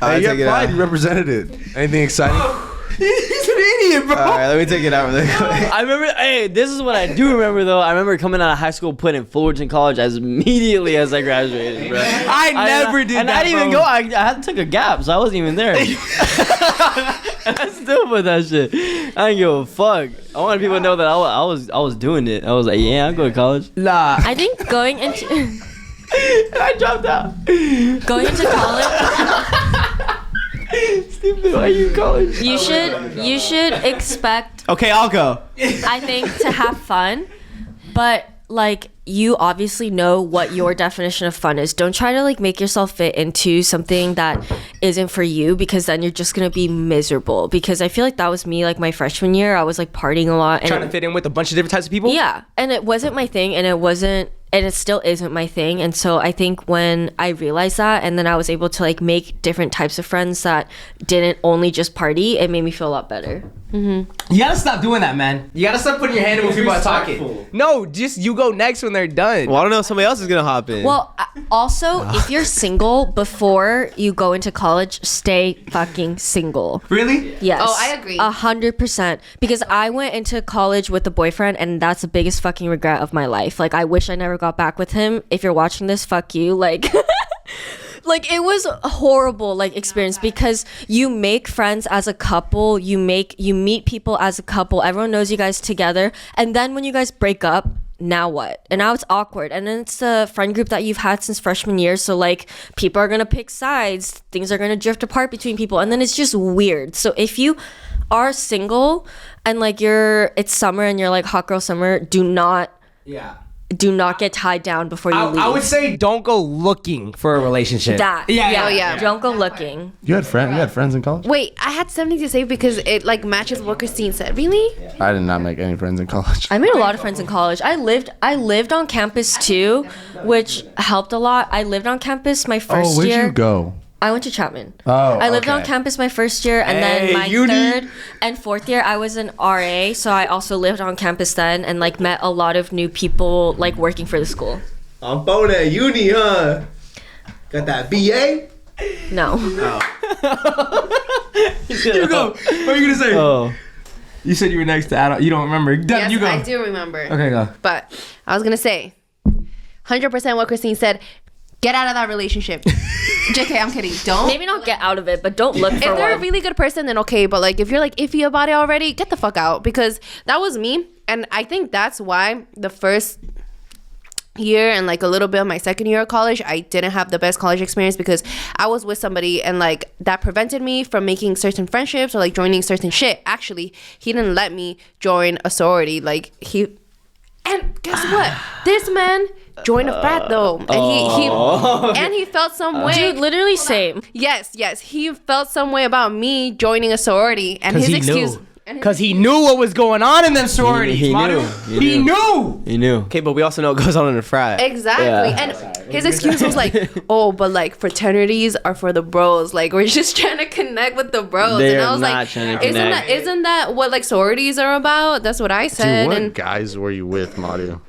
Alright, You take it got out. pride. You represented it. Anything exciting? He's an idiot, bro. All right, let me take it out really quick. I remember, hey, this is what I do remember though. I remember coming out of high school, putting in Fullerton College as immediately as I graduated, bro. I never did and that, I didn't even bro. go. I had to take a gap, so I wasn't even there. And I still put that shit. I didn't give a fuck. I wanted people to know that I was doing it. I was like, yeah, I'm going to college. Nah. I think going into I dropped out. going into college, Stupid. Why are you in college? you should expect, Okay, I'll go. I think, to have fun, but like you obviously know what your definition of fun is. Don't try to like make yourself fit into something that isn't for you, because then you're just gonna be miserable. Because I feel like that was me like my freshman year. I was like partying a lot and Trying to fit in with a bunch of different types of people. yeah, and it wasn't my thing, and it still isn't my thing. And so I think when I realized that, and then I was able to like make different types of friends that didn't only just party, it made me feel a lot better. You gotta stop doing that, man. You gotta stop putting your hand in when people are talking. No, just you go next when they're done. Well, I don't know if somebody else is gonna hop in. Well, also, if you're single before you go into college, stay fucking single. Really? Yes. Oh, I agree. 100%. Because I went into college with a boyfriend, and that's the biggest fucking regret of my life. Like, I wish I never got back with him. If you're watching this, fuck you. Like, like it was a horrible like experience, because you make friends as a couple, you meet people as a couple, everyone knows you guys together, and then when you guys break up, now what? And now it's awkward, and then it's the friend group that you've had since freshman year, so like people are gonna pick sides, things are gonna drift apart between people, and then it's just weird. So if you are single and like it's summer and you're like hot girl summer, do not get tied down before you leave. I would say don't go looking for a relationship. Yeah. Don't go looking. You had friends in college? Wait, I had something to say because it like matches what Christine said. Really? I did not make any friends in college. I made a lot of friends in college. I lived on campus too, which helped a lot. I lived on campus my first where'd year. you go? I went to Chapman. Oh, I lived on okay. campus my first year, and then my third and fourth year I was an RA, so I also lived on campus then, and like met a lot of new people like working for the school. I'm born at uni, huh? Got that BA? No. You go. What are you gonna say? Oh. You said you were next to Adam. You don't remember. Yes, You go. I do remember. Okay, go. But I was gonna say, 100% what Christine said. Get out of that relationship. JK, I'm kidding. Don't. Maybe not get out of it, but don't look for If they're a one. really good person, then okay. But like, if you're like iffy about it already, get the fuck out, because that was me, and I think that's why the first year and like a little bit of my second year of college, I didn't have the best college experience, because I was with somebody and like that prevented me from making certain friendships or like joining certain shit. Actually, he didn't let me join a sorority. Like and guess what? This man joined a frat though, and he felt some way. Dude, literally same. Yes, he felt some way about me joining a sorority, and his he excuse. knew. Because he knew what was going on in them sororities. He Maru. knew. He knew. You knew. Okay, but we also know what goes on in a frat. Exactly. Yeah. And his excuse was like, oh, but like fraternities are for the bros. Like, we're just trying to connect with the bros. They're and I was not like, trying to connect. isn't that what like sororities are about? That's what I said. Dude, what and guys were you with, Maru?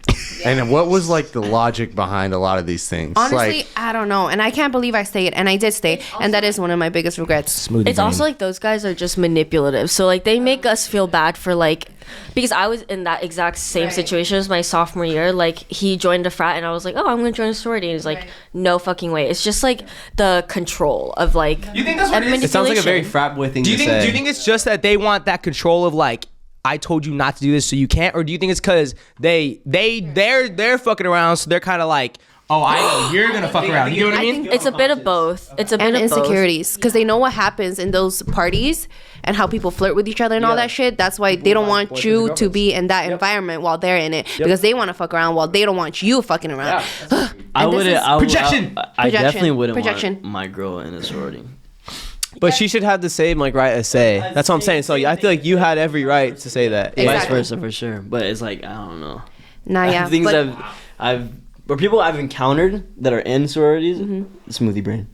And what was like the logic behind a lot of these things? honestly, like, I don't know. And I can't believe I stayed. And I did stay. And that is one of my biggest regrets. It's also like those guys are just manipulative. So like they make us feel bad for like, because I was in that exact same situation as my sophomore year. Like he joined a frat and I was like, oh, I'm gonna join a sorority. And he's like, no fucking way. It's just like the control of like. You think that's what it is? It sounds like a very manipulation. frat boy thing Do you to think? say. Do you think it's just that they want that control of like, I told you not to do this, so you can't, or do you think it's because they're fucking around, so they're kind of like, oh, I know you're gonna fuck around. You know what I mean? It's a bit of both. It's a bit And of both. insecurities, because they know what happens in those parties and how people flirt with each other and all that shit. That's why they don't want you to be in that environment while they're in it, because they want to fuck around while they don't want you fucking around. I wouldn't. Projection. I definitely wouldn't Projection. want my girl in a sorority. But she should have the same like right as say. That's what I'm saying. So I feel like you had every right to say that. Exactly. Vice versa for sure. But it's like I don't know. Nah, yeah. Things but, or people I've encountered that are in sororities, smoothie brain.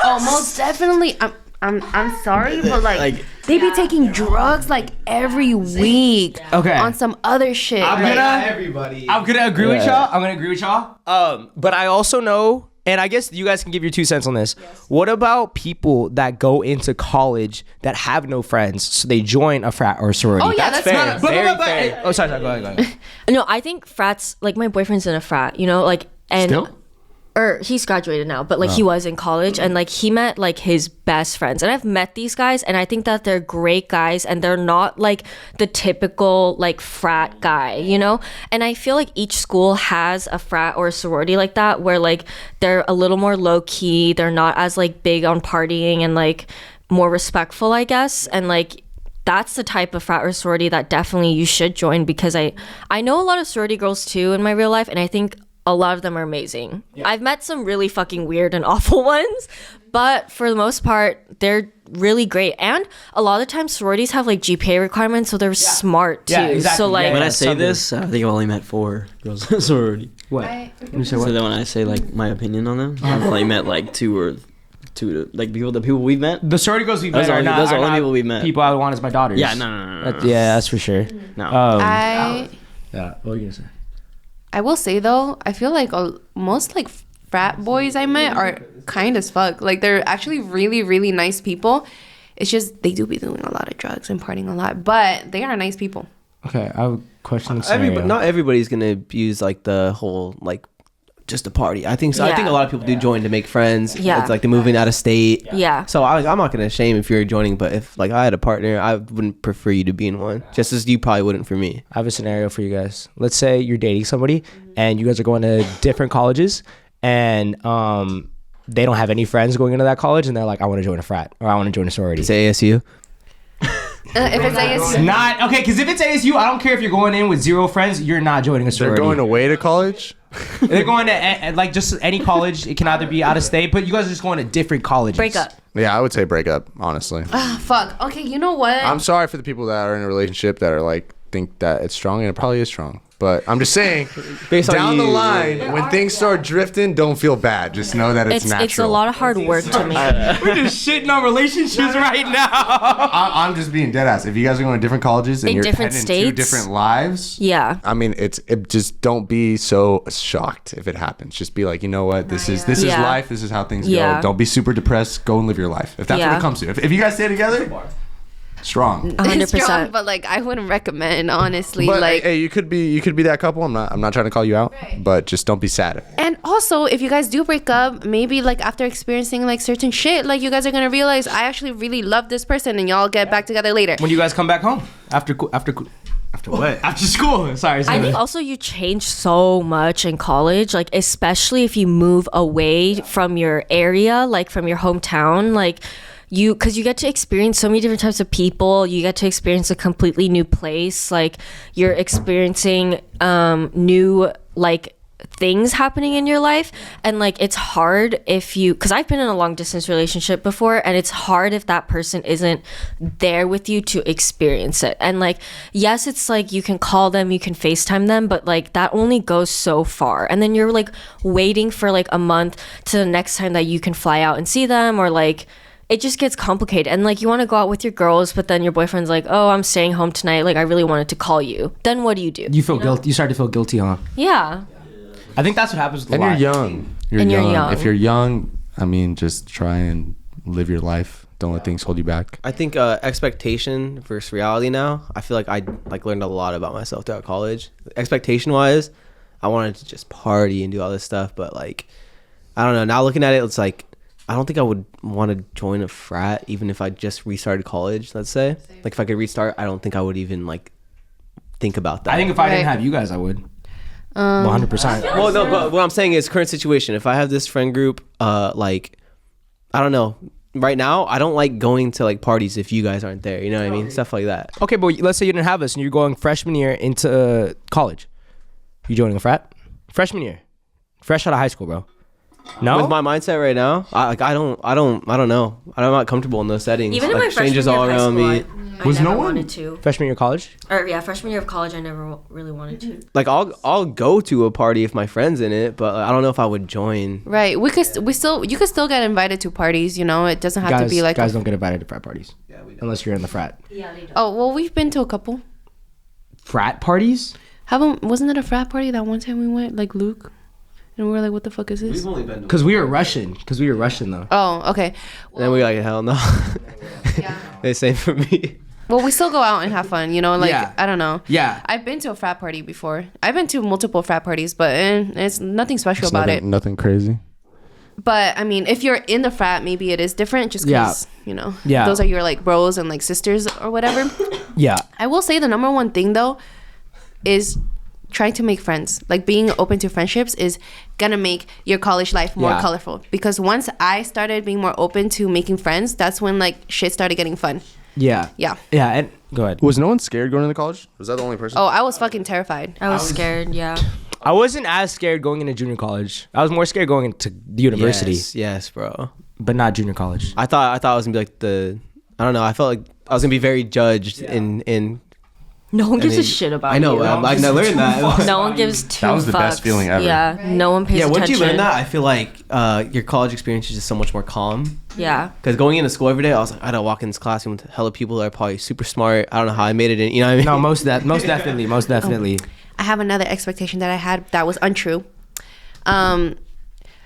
oh, most definitely. I'm sorry, but like they be taking drugs like every week. Okay. On some other shit. I'm like, gonna agree with y'all. But I also know, and I guess you guys can give your 2 cents on this. What about people that go into college that have no friends, so they join a frat or sorority? Oh yeah, that's fair. fair. Very fair. Oh, sorry. Go ahead. No, I think frats, like my boyfriend's in a frat, you know, like, and Still? or he's graduated now, but like he was in college, and like he met like his best friends, and I've met these guys, and I think that they're great guys, and they're not like the typical like frat guy, you know. And I feel like each school has a frat or a sorority like that, where like they're a little more low key, they're not as like big on partying, and like more respectful, I guess. And like that's the type of frat or sorority that definitely you should join, because I know a lot of sorority girls too in my real life, and I think a lot of them are amazing. I've met some really fucking weird and awful ones, but for the most part, they're really great. And a lot of the time, sororities have like GPA requirements, so they're smart too. Yeah, exactly. So like, When I say this, I think I've only met 4 girls in sorority. What? You say So what? then when I say like my opinion on them, I've only met like 2 like the people we've met. The sorority girls we Those met are are not. those are are only not people we met. People I would want as my daughters. Yeah, no. Yeah, that's for sure. No. I Yeah. What were you gonna say? I will say though, I feel like most like frat boys I met are kind as fuck. Like they're actually really, really nice people. It's just they do be doing a lot of drugs and partying a lot, but they are nice people. Okay, I have a question. Scenario. Not everybody's gonna use like the whole like just a party. I think so. I think Yeah. a lot of people do join to make friends. Yeah. It's like they're moving out of state. yeah. So I'm not gonna shame if you're joining, but if like I had a partner, I wouldn't prefer you to be in one, just as you probably wouldn't for me. I have a scenario for you guys. Let's say you're dating somebody and you guys are going to different colleges, and they don't have any friends going into that college, and they're like, I want to join a frat or I want to join a sorority. It's ASU. If it's ASU, Not okay, because if it's ASU, I don't care if you're going in with 0 friends, you're not joining a They're sorority. going away to college. They're going to like just any college. It can either be out of state, but you guys are just going to different colleges. Break up. Yeah, I would say break up, honestly. fuck. Okay, you know what? I'm sorry for the people that are in a relationship that are like think that it's strong, and it probably is strong. But I'm just saying, Based on down the you. line, when things start drifting, don't feel bad. Just know that it's natural. It's a lot of hard work to me. We're just shitting on relationships right now. I'm just being dead ass. If you guys are going to different colleges and In you're different heading states? two different lives, Yeah. I mean, it just don't be so shocked if it happens. Just be like, you know what, this is Yeah. life. This is how things Yeah. go. Don't be super depressed. Go and live your life. If that's what Yeah. it comes to. If you guys stay together, strong. 100%. Strong, but like I wouldn't recommend, honestly. But like, hey, you could be that couple. I'm not trying to call you out, but just don't be sad. and also if you guys do break up, maybe like after experiencing like certain shit, like you guys are gonna realize I actually really love this person, and y'all get back together later. When you guys come back home after what? After school. Sorry. I think also you change so much in college, like especially if you move away from your area, like from your hometown, like because you get to experience so many different types of people. You get to experience a completely new place. Like you're experiencing new like things happening in your life, and like it's hard because I've been in a long distance relationship before, and it's hard if that person isn't there with you to experience it. And like yes, it's like you can call them, you can FaceTime them, but like that only goes so far, and then you're like waiting for like a month to the next time that you can fly out and see them, or like it just gets complicated. And like you want to go out with your girls, but then your boyfriend's like, oh, I'm staying home tonight, like I really wanted to call you. Then what do? You feel guilty. You start to feel guilty, huh? Yeah. I think that's what happens with And a you're lot. young. You're young. If you're young, I mean, just try and live your life. Don't let things hold you back. I think expectation versus reality now. I feel like I like learned a lot about myself throughout college. Expectation wise, I wanted to just party and do all this stuff, but like I don't know. Now looking at it, it's like I don't think I would want to join a frat even if I just restarted college, let's say. Like if I could restart, I don't think I would even like think about that. I think if I didn't have you guys, I would. 100%. Well, no, but what I'm saying is current situation. If I have this friend group, like, I don't know. Right now, I don't like going to like parties if you guys aren't there. You know what I mean? Stuff like that. Okay, but let's say you didn't have us and you're going freshman year into college. You joining a frat? Freshman year. Fresh out of high school, bro. No. With my mindset right now, I don't know. I'm not comfortable in those settings. Even in like my freshman strangers year all of high around school, me. I Was never no one- wanted to. Freshman year of college. Or yeah, freshman year of college, I never really wanted to. Like I'll go to a party if my friend's in it, but I don't know if I would join. Right. You could still get invited to parties, you know. It doesn't have to be like guys don't get invited to frat parties. Unless you're in the frat. Yeah, they don't. Oh, well, we've been to a couple. Frat parties? Wasn't it a frat party that one time we went, like Luke? And we were like, what the fuck is this? only been Because we were Russian. though. Oh, okay. then we like hell no. They same for me. Well, we still go out and have fun, you know? Like, Yeah. I don't know. Yeah. I've been to a frat party before. I've been to multiple frat parties, but it's nothing special about it. Nothing crazy. But, I mean, if you're in the frat, maybe it is different just because, you know, those are your, like, bros and, like, sisters or whatever. Yeah. I will say the number one thing, though, is trying to make friends. Like, being open to friendships is gonna make your college life more colorful. Because once I started being more open to making friends, that's when, like, shit started getting fun. Yeah. Yeah. Yeah. And go ahead. Was no one scared going into college? Was that the only person? Oh, I was fucking terrified. I was scared, yeah. I wasn't as scared going into junior college. I was more scared going into the university, Yes, bro. but not junior college. I thought I was gonna be like I don't know. I felt like I was gonna be very judged in. No one gives mean, a shit about I know. you. I learned that. No one gives two That was the best fucks. feeling ever. Yeah, no one pays Yeah, attention. once you learn that, I feel like your college experience is just so much more calm. Yeah. Because going into school every day, I was like, I gotta walk in this classroom with hella people that are probably super smart. I don't know how I made it in. You know what I mean? No, most definitely. I have another expectation that I had that was untrue.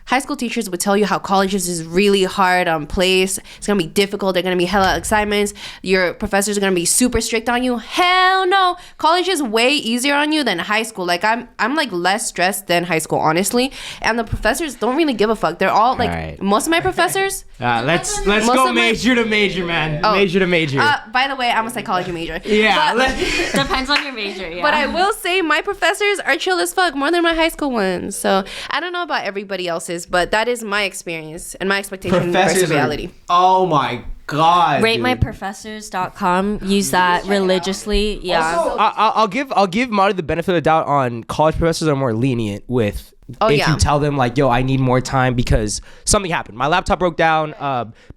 High school teachers would tell you how colleges is really hard on place. It's gonna be difficult. They're gonna be hella assignments. Your professors are gonna be super strict on you. Hell no. College is way easier on you than high school. Like I'm like less stressed than high school, honestly. And the professors don't really give a fuck. They're all like Right. most of my professors. Let's Most go of my- major to major, man. Oh. Major to major. By the way, I'm a psychology major. yeah. But, Depends on your major, yeah. but I will say my professors are chill as fuck, more than my high school ones. So I don't know about everybody else's, but that is my experience and my expectation versus reality. Oh my god. RateMyProfessors.com. Use that religiously. Yeah. I'll give Maru the benefit of the doubt on college professors are more lenient with if yeah. you tell them like, yo, I need more time because something happened. My laptop broke down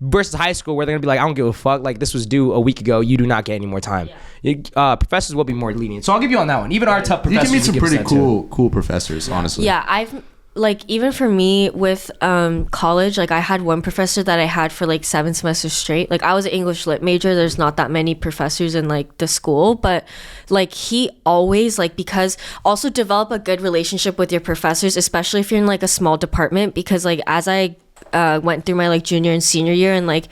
versus high school where they're gonna be like, I don't give a fuck. Like this was due a week ago. You do not get any more time. Professors will be more lenient. So I'll give you on that one. Even our tough You professors. can meet some will give us pretty that too. cool professors, honestly. Yeah, I've like even for me with college, like I had one professor that I had for like 7 semesters straight. Like I was an English lit major. There's not that many professors in like the school, but like he always like because also develop a good relationship with your professors, especially if you're in like a small department. Because like as I went through my like junior and senior year and like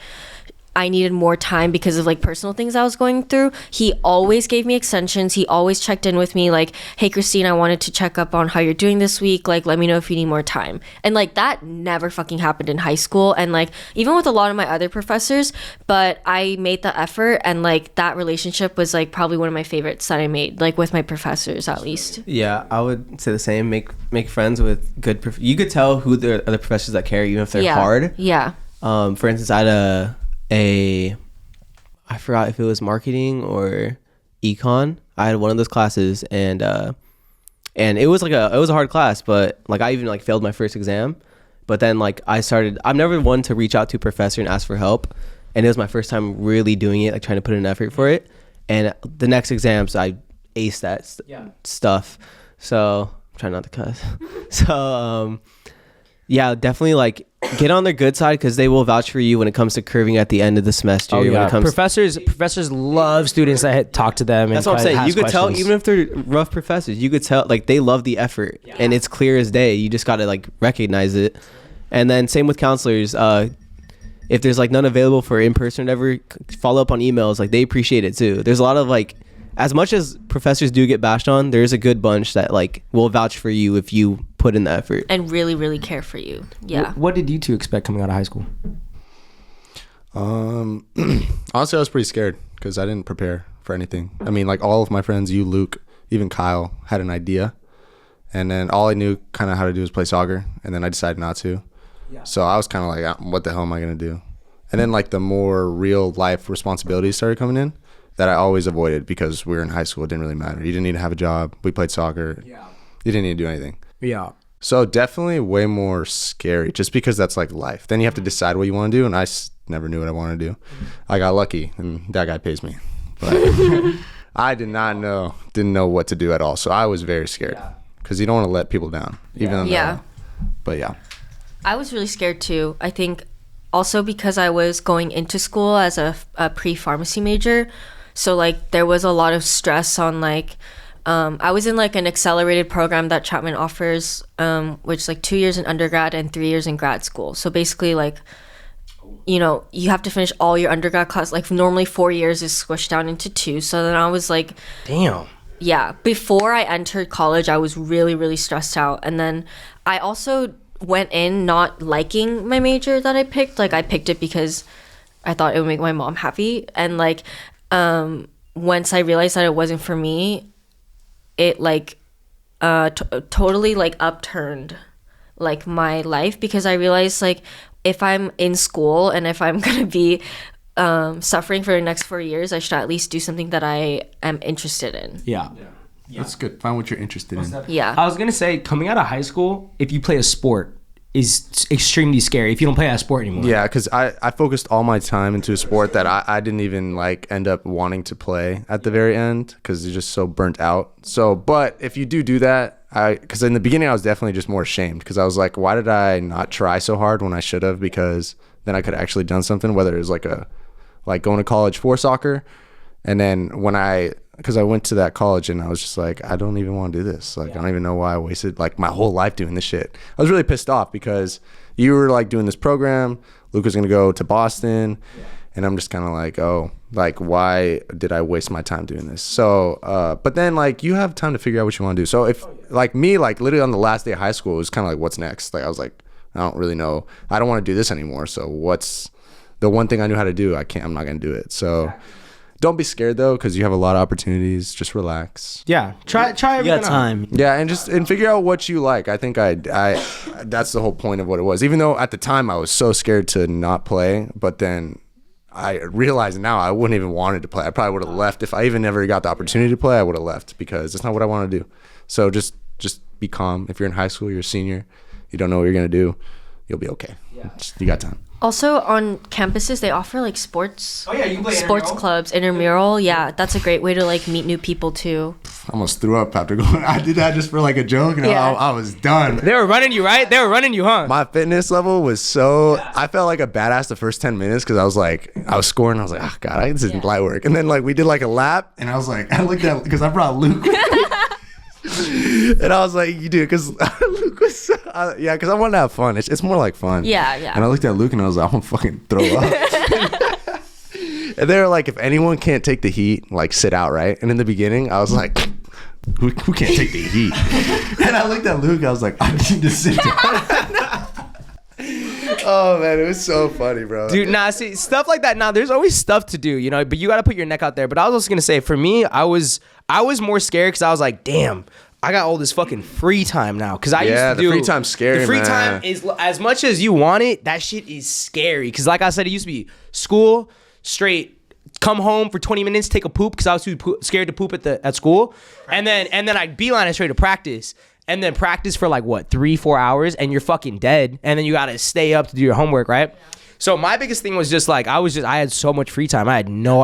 I needed more time because of like personal things I was going through, he always gave me extensions. He always checked in with me like, hey Christine, I wanted to check up on how you're doing this week, like let me know if you need more time. And like that never fucking happened in high school and like even with a lot of my other professors, but I made the effort and like that relationship was like probably one of my favorites that I made, like with my professors at least. Yeah, I would say the same. Make friends with good. You could tell who the other professors that care, even if they're hard. Yeah. For instance, I had I forgot if it was marketing or econ. I had one of those classes, and it was like it was a hard class, but like I even like failed my first exam. But then like I'm never one to reach out to a professor and ask for help, and it was my first time really doing it, like trying to put in an effort for it. And the next exams, I aced that stuff. So I'm trying not to cuss. So yeah, definitely like get on their good side because they will vouch for you when it comes to curving at the end of the semester. When it comes professors love students that talk to them. That's and what I'm saying. ask You could tell, questions. even if they're rough professors, you could tell like they love the effort, and it's clear as day. You just gotta like recognize it. And then same with counselors. If there's like none available for in person, whatever, follow up on emails. Like they appreciate it too. There's a lot of like, as much as professors do get bashed on, there's a good bunch that like will vouch for you if you put in the effort And really, really care for you. Yeah. What did you two expect coming out of high school? Honestly, I was pretty scared because I didn't prepare for anything. I mean, like all of my friends, you, Luke, even Kyle, had an idea, and then all I knew kind of how to do was play soccer, and then I decided not to. So I was kind of like, what the hell am I gonna do? And then like the more real life responsibilities started coming in that I always avoided because we were in high school. It didn't really matter. You didn't need to have a job. We played soccer. You didn't need to do anything. Yeah. So definitely way more scary just because that's like life. Then you have to decide what you want to do. And I never knew what I wanted to do. I got lucky and that guy pays me. But I didn't know what to do at all. So I was very scared because you don't want to let people down. Even though, but yeah. I was really scared too. I think also because I was going into school as a pre-pharmacy major. So like there was a lot of stress on like, I was in like an accelerated program that Chapman offers, which is like 2 years in undergrad and 3 years in grad school. So basically like, you know, you have to finish all your undergrad class. Like normally 4 years is squished down into 2. So then I was like, damn. Yeah. Before I entered college, I was really, really stressed out. And then I also went in not liking my major that I picked. Like I picked it because I thought it would make my mom happy. And like, once I realized that it wasn't for me, it like totally like upturned like my life, because I realized like if I'm in school and if I'm gonna be suffering for the next 4 years, I should at least do something that I am interested in. Yeah. That's good. Find what you're interested in. Yeah. I was gonna say, coming out of high school, if you play a sport, is extremely scary if you don't play that sport anymore. Yeah, because I focused all my time into a sport that I didn't even like end up wanting to play at the very end because you're just so burnt out. So, but if you do that, because in the beginning I was definitely just more ashamed because I was like, why did I not try so hard when I should have? Because then I could have actually done something, whether it was like going to college for soccer. And then because I went to that college and I was just like, I don't even want to do this. Like, I don't even know why I wasted like my whole life doing this shit. I was really pissed off because you were like doing this program. Luke was going to go to Boston. And I'm just kind of like, oh, like, why did I waste my time doing this? So, but then like you have time to figure out what you want to do. So if like me, like literally on the last day of high school, it was kind of like, what's next? Like, I was like, I don't really know. I don't want to do this anymore. So what's the one thing I knew how to do? I'm not going to do it. So don't be scared though, because you have a lot of opportunities. Just relax. Yeah. Try everything. You got time. Yeah, and figure out what you like. I think I that's the whole point of what it was. Even though at the time I was so scared to not play, but then I realize now I wouldn't even wanted to play. I probably would have left if I even never got the opportunity to play. I would have left because it's not what I want to do. So just be calm. If you're in high school, you're a senior, you don't know what you're gonna do, you'll be okay. You got time. Also on campuses, they offer like sports. Oh yeah, you can play sports intramural? clubs, intramural. Yeah, that's a great way to like meet new people too. I almost threw up after going. I did that just for like a joke, and I was done. They were running you, right? They were running you, huh? My fitness level was so. I felt like a badass the first 10 minutes because I was scoring. I was like, oh god, this isn't light work. And then like we did like a lap, and I was like, I looked at because I brought Luke. And I was like, you do, because Luke was, because I wanted to have fun. It's more like fun. Yeah. And I looked at Luke and I was like, I'm gonna fucking throw up. And they were like, if anyone can't take the heat, like sit out, right? And in the beginning, I was like, who can't take the heat? And I looked at Luke, I was like, I need to sit down. Oh man, it was so funny, bro. Dude, see, stuff like that. There's always stuff to do, but you got to put your neck out there. But I was also gonna say, for me, I was more scared because I was like, damn, I got all this fucking free time now. Because I used to do the free time's scary. The free man. time is as much as you want it. That shit is scary. Because like I said, it used to be school straight. Come home for 20 minutes, take a poop because I was too scared to poop at school, and then I'd beeline it straight to practice. And then practice for like what 3-4 hours, and you're fucking dead. And then you gotta stay up to do your homework, right? Yeah. So my biggest thing was just like I had so much free time. I had no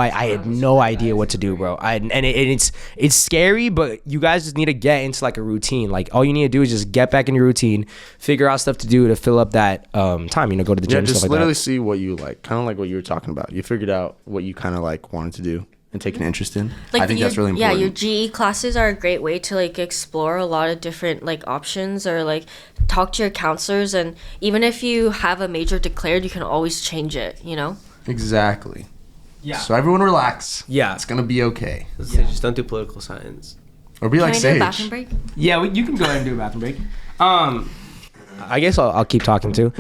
idea what to do, bro. It's scary, but you guys just need to get into like a routine. Like all you need to do is just get back in your routine, figure out stuff to do to fill up that time. Go to the gym. Yeah, just stuff like literally that. see what you like, kind of like what you were talking about. You figured out what you kind of like wanted to do and take an interest in. Like I think that's really important. Yeah, your GE classes are a great way to like explore a lot of different like options, or like talk to your counselors, and even if you have a major declared, you can always change it, Exactly. Yeah. So everyone relax. Yeah. It's gonna be okay. Just don't do political science. Or be like Can I do a Sage. bathroom break? Yeah, you can go ahead and do a bathroom break. I guess I'll keep talking too.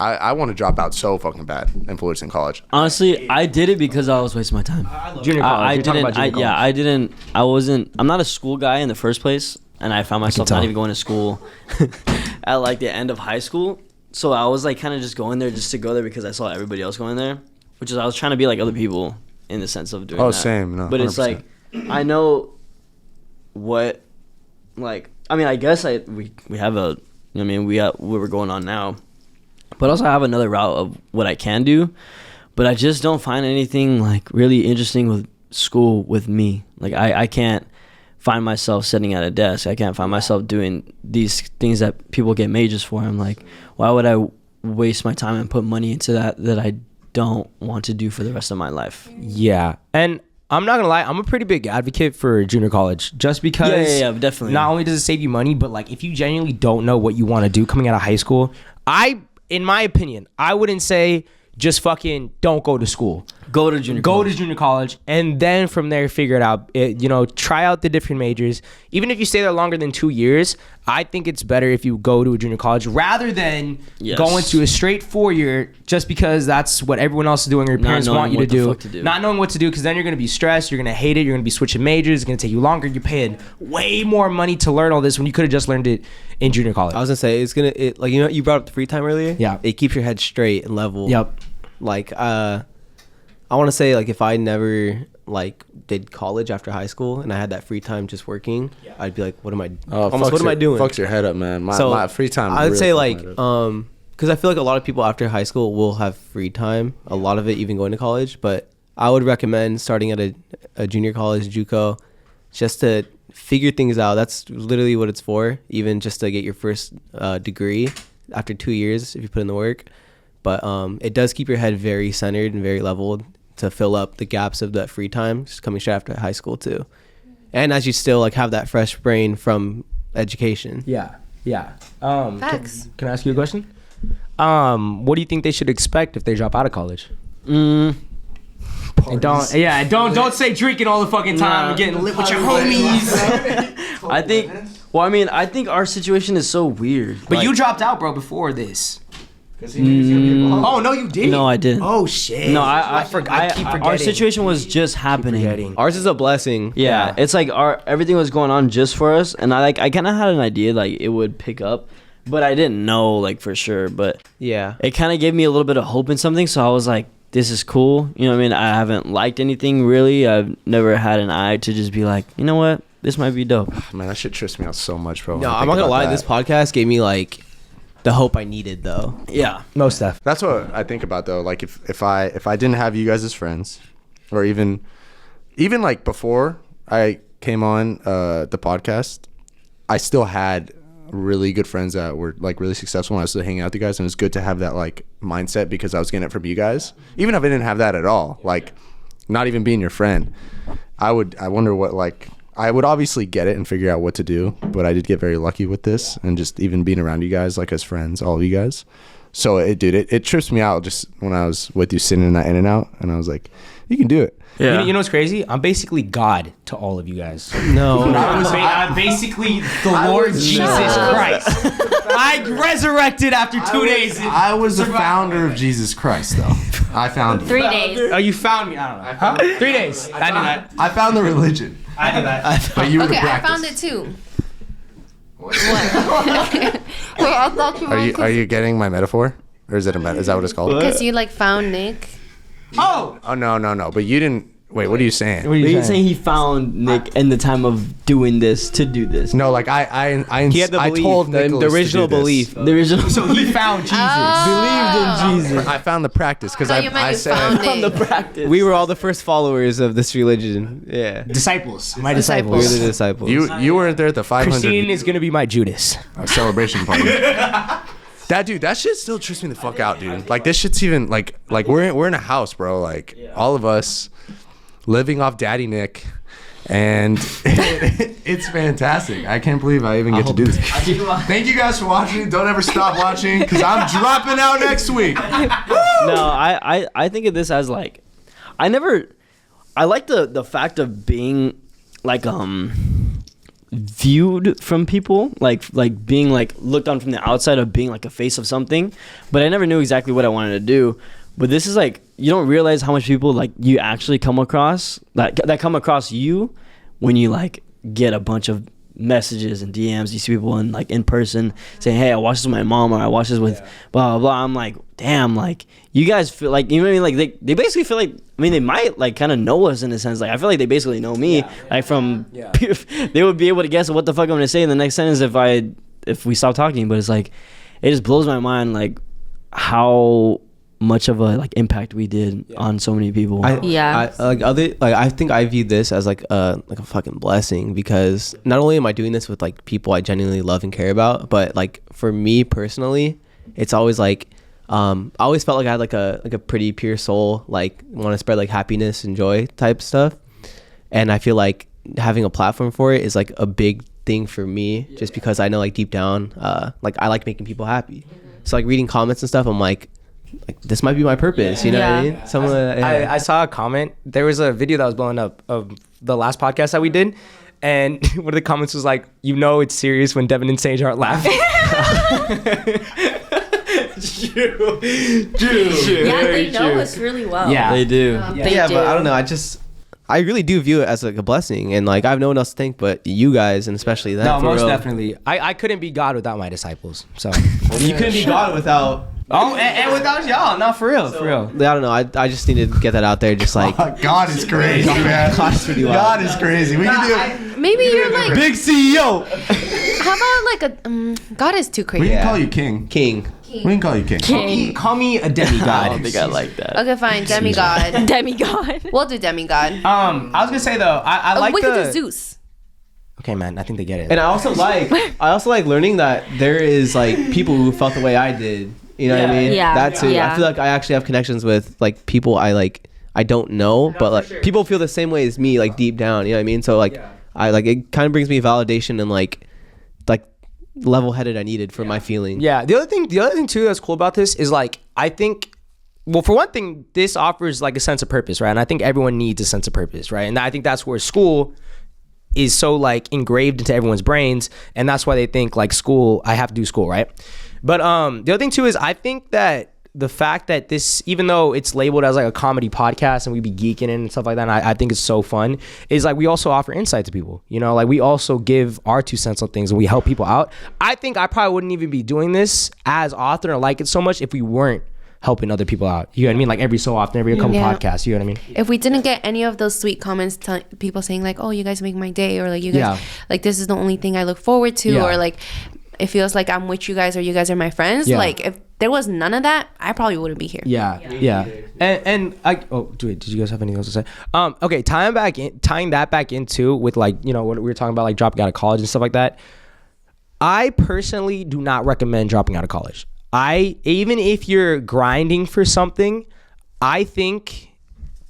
I want to drop out so fucking bad in Fullerton College. Honestly, I did it because I was wasting my time. Junior college. I You're talking about didn't. junior college. I wasn't. I'm not a school guy in the first place, and I found myself not tell. even going to school at like the end of high school. So I was like kind of just going there just to go there because I saw everybody else going there, which is I was trying to be like other people in the sense of doing that. Same. No, but it's 100%. like I know what like I mean, I guess we have a, I mean, we got what we're going on now, but also I have another route of what I can do, but I just don't find anything like really interesting with school with me. Like I can't find myself sitting at a desk. I can't find myself doing these things that people get majors for. I'm like, why would I waste my time and put money into that I don't want to do for the rest of my life? Yeah. And I'm not gonna lie, I'm a pretty big advocate for junior college, just because Yeah, definitely. not only does it save you money, but like if you genuinely don't know what you want to do coming out of high school, in my opinion, I wouldn't say just fucking don't go to school. Go to junior college, and then from there figure it out. Try out the different majors. Even if you stay there longer than 2 years, I think it's better if you go to a junior college rather than going to a straight 4-year just because that's what everyone else is doing or your parents want you to do. Not knowing what to do, because then you're going to be stressed, you're going to hate it, you're going to be switching majors, it's going to take you longer, you're paying way more money to learn all this when you could have just learned it in junior college. I was gonna say you brought up the free time earlier. Yeah. It keeps your head straight and level. Yep. Like I want to say, like, if I never like did college after high school and I had that free time just working, I'd be like, what am I doing? Fucks your head up, man. My free time. I would really say, fucks like, my head up. because I feel like a lot of people after high school will have free time, a lot of it even going to college, but I would recommend starting at a junior college, JUCO, just to figure things out. That's literally what it's for, even just to get your first degree after 2 years if you put in the work. But it does keep your head very centered and very leveled to fill up the gaps of that free time just coming straight after high school too. And as you still like have that fresh brain from education. Yeah. Facts. Can I ask you a question? What do you think they should expect if they drop out of college? Parties. And don't say drinking all the fucking time and getting lit with your homies. I think our situation is so weird. But you dropped out, bro, before this. Oh no, you didn't. No, I didn't. Oh shit. No, I forgot. I keep forgetting. Our situation was just happening. Ours is a blessing. Yeah, it's like everything was going on just for us, and I kind of had an idea like it would pick up, but I didn't know like for sure. But Yeah. it kind of gave me a little bit of hope in something, so I was like, this is cool. You know what I mean? I haven't liked anything really. I've never had an eye to just be like, you know what, this might be dope. Man, that shit trips me out so much, bro. No, I'm not gonna lie. This podcast gave me like the hope I needed, though. Yeah, Most stuff. That's what I think about though. Like if I didn't have you guys as friends, or even like before I came on the podcast, I still had really good friends that were like really successful when I was still hanging out with you guys, and it was good to have that like mindset because I was getting it from you guys. Even if I didn't have that at all, like not even being your friend, I wonder what like. I would obviously get it and figure out what to do, but I did get very lucky with this and just even being around you guys, like as friends, all of you guys. So it trips me out just when I was with you sitting in that In-N-Out, and I was like, you can do it. yeah. You know what's crazy? I'm basically God to all of you guys. No. I'm basically the Lord Jesus Christ. I resurrected after 2 days. I was the founder of Jesus Christ, though. I found you. 3 days. Oh, you found me. I don't know. Huh? 3 days. I knew that. I found the religion. I knew that. But you were Okay, the I practice. found it too. Wait, I thought you were. Are you getting my metaphor? Or is that what it's called? Because you like found Nick. Oh. Oh, no. But you didn't. Wait, what are you saying? What are But you he's saying he found Nick in the time of doing this to do this. No, like I He had the belief, told the Nicholas original to do belief. this. The original. So he found Jesus. believed in Jesus. I found the practice because I thought you meant I you said found On the it. practice. We were all the first followers of this religion. Yeah. Disciples. My We were disciples. the disciples. you weren't there at the 500 Christine is gonna be my Judas. celebration party. That shit still trips me the fuck out, dude. Like this shit's even like we're in a house, bro. Like all of us living off Daddy Nick, and it's fantastic. I can't believe I even get to do this. Thank you guys for watching. Don't ever stop watching because I'm dropping out next week. No, I think of this as like, I like the fact of being like viewed from people, like being like looked on from the outside of being like a face of something, but I never knew exactly what I wanted to do. But this is like, you don't realize how much people like you actually come across that come across you when you like get a bunch of messages and DMs. You see people in person saying, "Hey, I watched this with my mom," or "I watched this with blah blah blah." I'm like, damn, like you guys feel like, you know what I mean? Like they basically feel like, I mean, they might like kind of know us in a sense. Like I feel like they basically know me. They would be able to guess what the fuck I'm gonna say in the next sentence if we stop talking. But it's like, it just blows my mind like how much of a like impact we did on so many people. I think I view this as like a fucking blessing, because not only am I doing this with like people I genuinely love and care about, but like for me personally, it's always like I always felt like I had like a pretty pure soul, like want to spread like happiness and joy type stuff, and I feel like having a platform for it is like a big thing for me, just because I know like deep down like I like making people happy. So like reading comments and stuff, I'm like this might be my purpose, you know what I mean? Someone I saw a comment. There was a video that was blowing up of the last podcast that we did, and one of the comments was like, "You know it's serious when Devin and Sage aren't laughing." True. Yeah, they know us really well. Yeah, they do. They do. But I don't know, I really do view it as like a blessing, and like I have no one else to thank but you guys, and especially them. No, for most real. definitely. I couldn't be God without my disciples. So You couldn't be God without. oh, and without y'all, not for real, for real. I don't know. I just need to get that out there. Just like God is crazy, man. God's pretty wild. God is crazy. We can do. Maybe you're like, Big CEO. how about like a God is too crazy. We can call you king. King. We can call you king. Call me a I demigod. don't think I like that. Okay, fine, demigod. Demigod. We'll do demigod. I was gonna say though, I like we the. could do Zeus. Okay, man, I think they get it. And I also like learning that there is like people who felt the way I did. You know what I mean? Yeah. That too. Yeah. I feel like I actually have connections with like people I don't know, but like people feel the same way as me, like deep down. You know what I mean? So like I like, it kind of brings me validation and like level-headed I needed for my feeling. Yeah. The other thing too that's cool about this is like, I think, well, for one thing, this offers like a sense of purpose, right? And I think everyone needs a sense of purpose, right? And I think that's where school is so like engraved into everyone's brains, and that's why they think like school, I have to do school, right? But the other thing too is I think that the fact that this, even though it's labeled as like a comedy podcast and we be geeking in and stuff like that, and I think it's so fun, is like we also offer insight to people, you know, like we also give our 2 cents on things and we help people out. I think I probably wouldn't even be doing this as often or like it so much if we weren't helping other people out. You know what I mean? Like every so often, every couple podcasts, you know what I mean? If we didn't get any of those sweet comments, people saying like, "Oh, you guys make my day," or like, "You guys, like this is the only thing I look forward to," or like, "It feels like I'm with you guys," or "You guys are my friends." Like if there was none of that, I probably wouldn't be here. And I did you guys have anything else to say? Okay, tying that back into with like, you know, what we were talking about, like dropping out of college and stuff like that. I personally do not recommend dropping out of college. Even if you're grinding for something, I think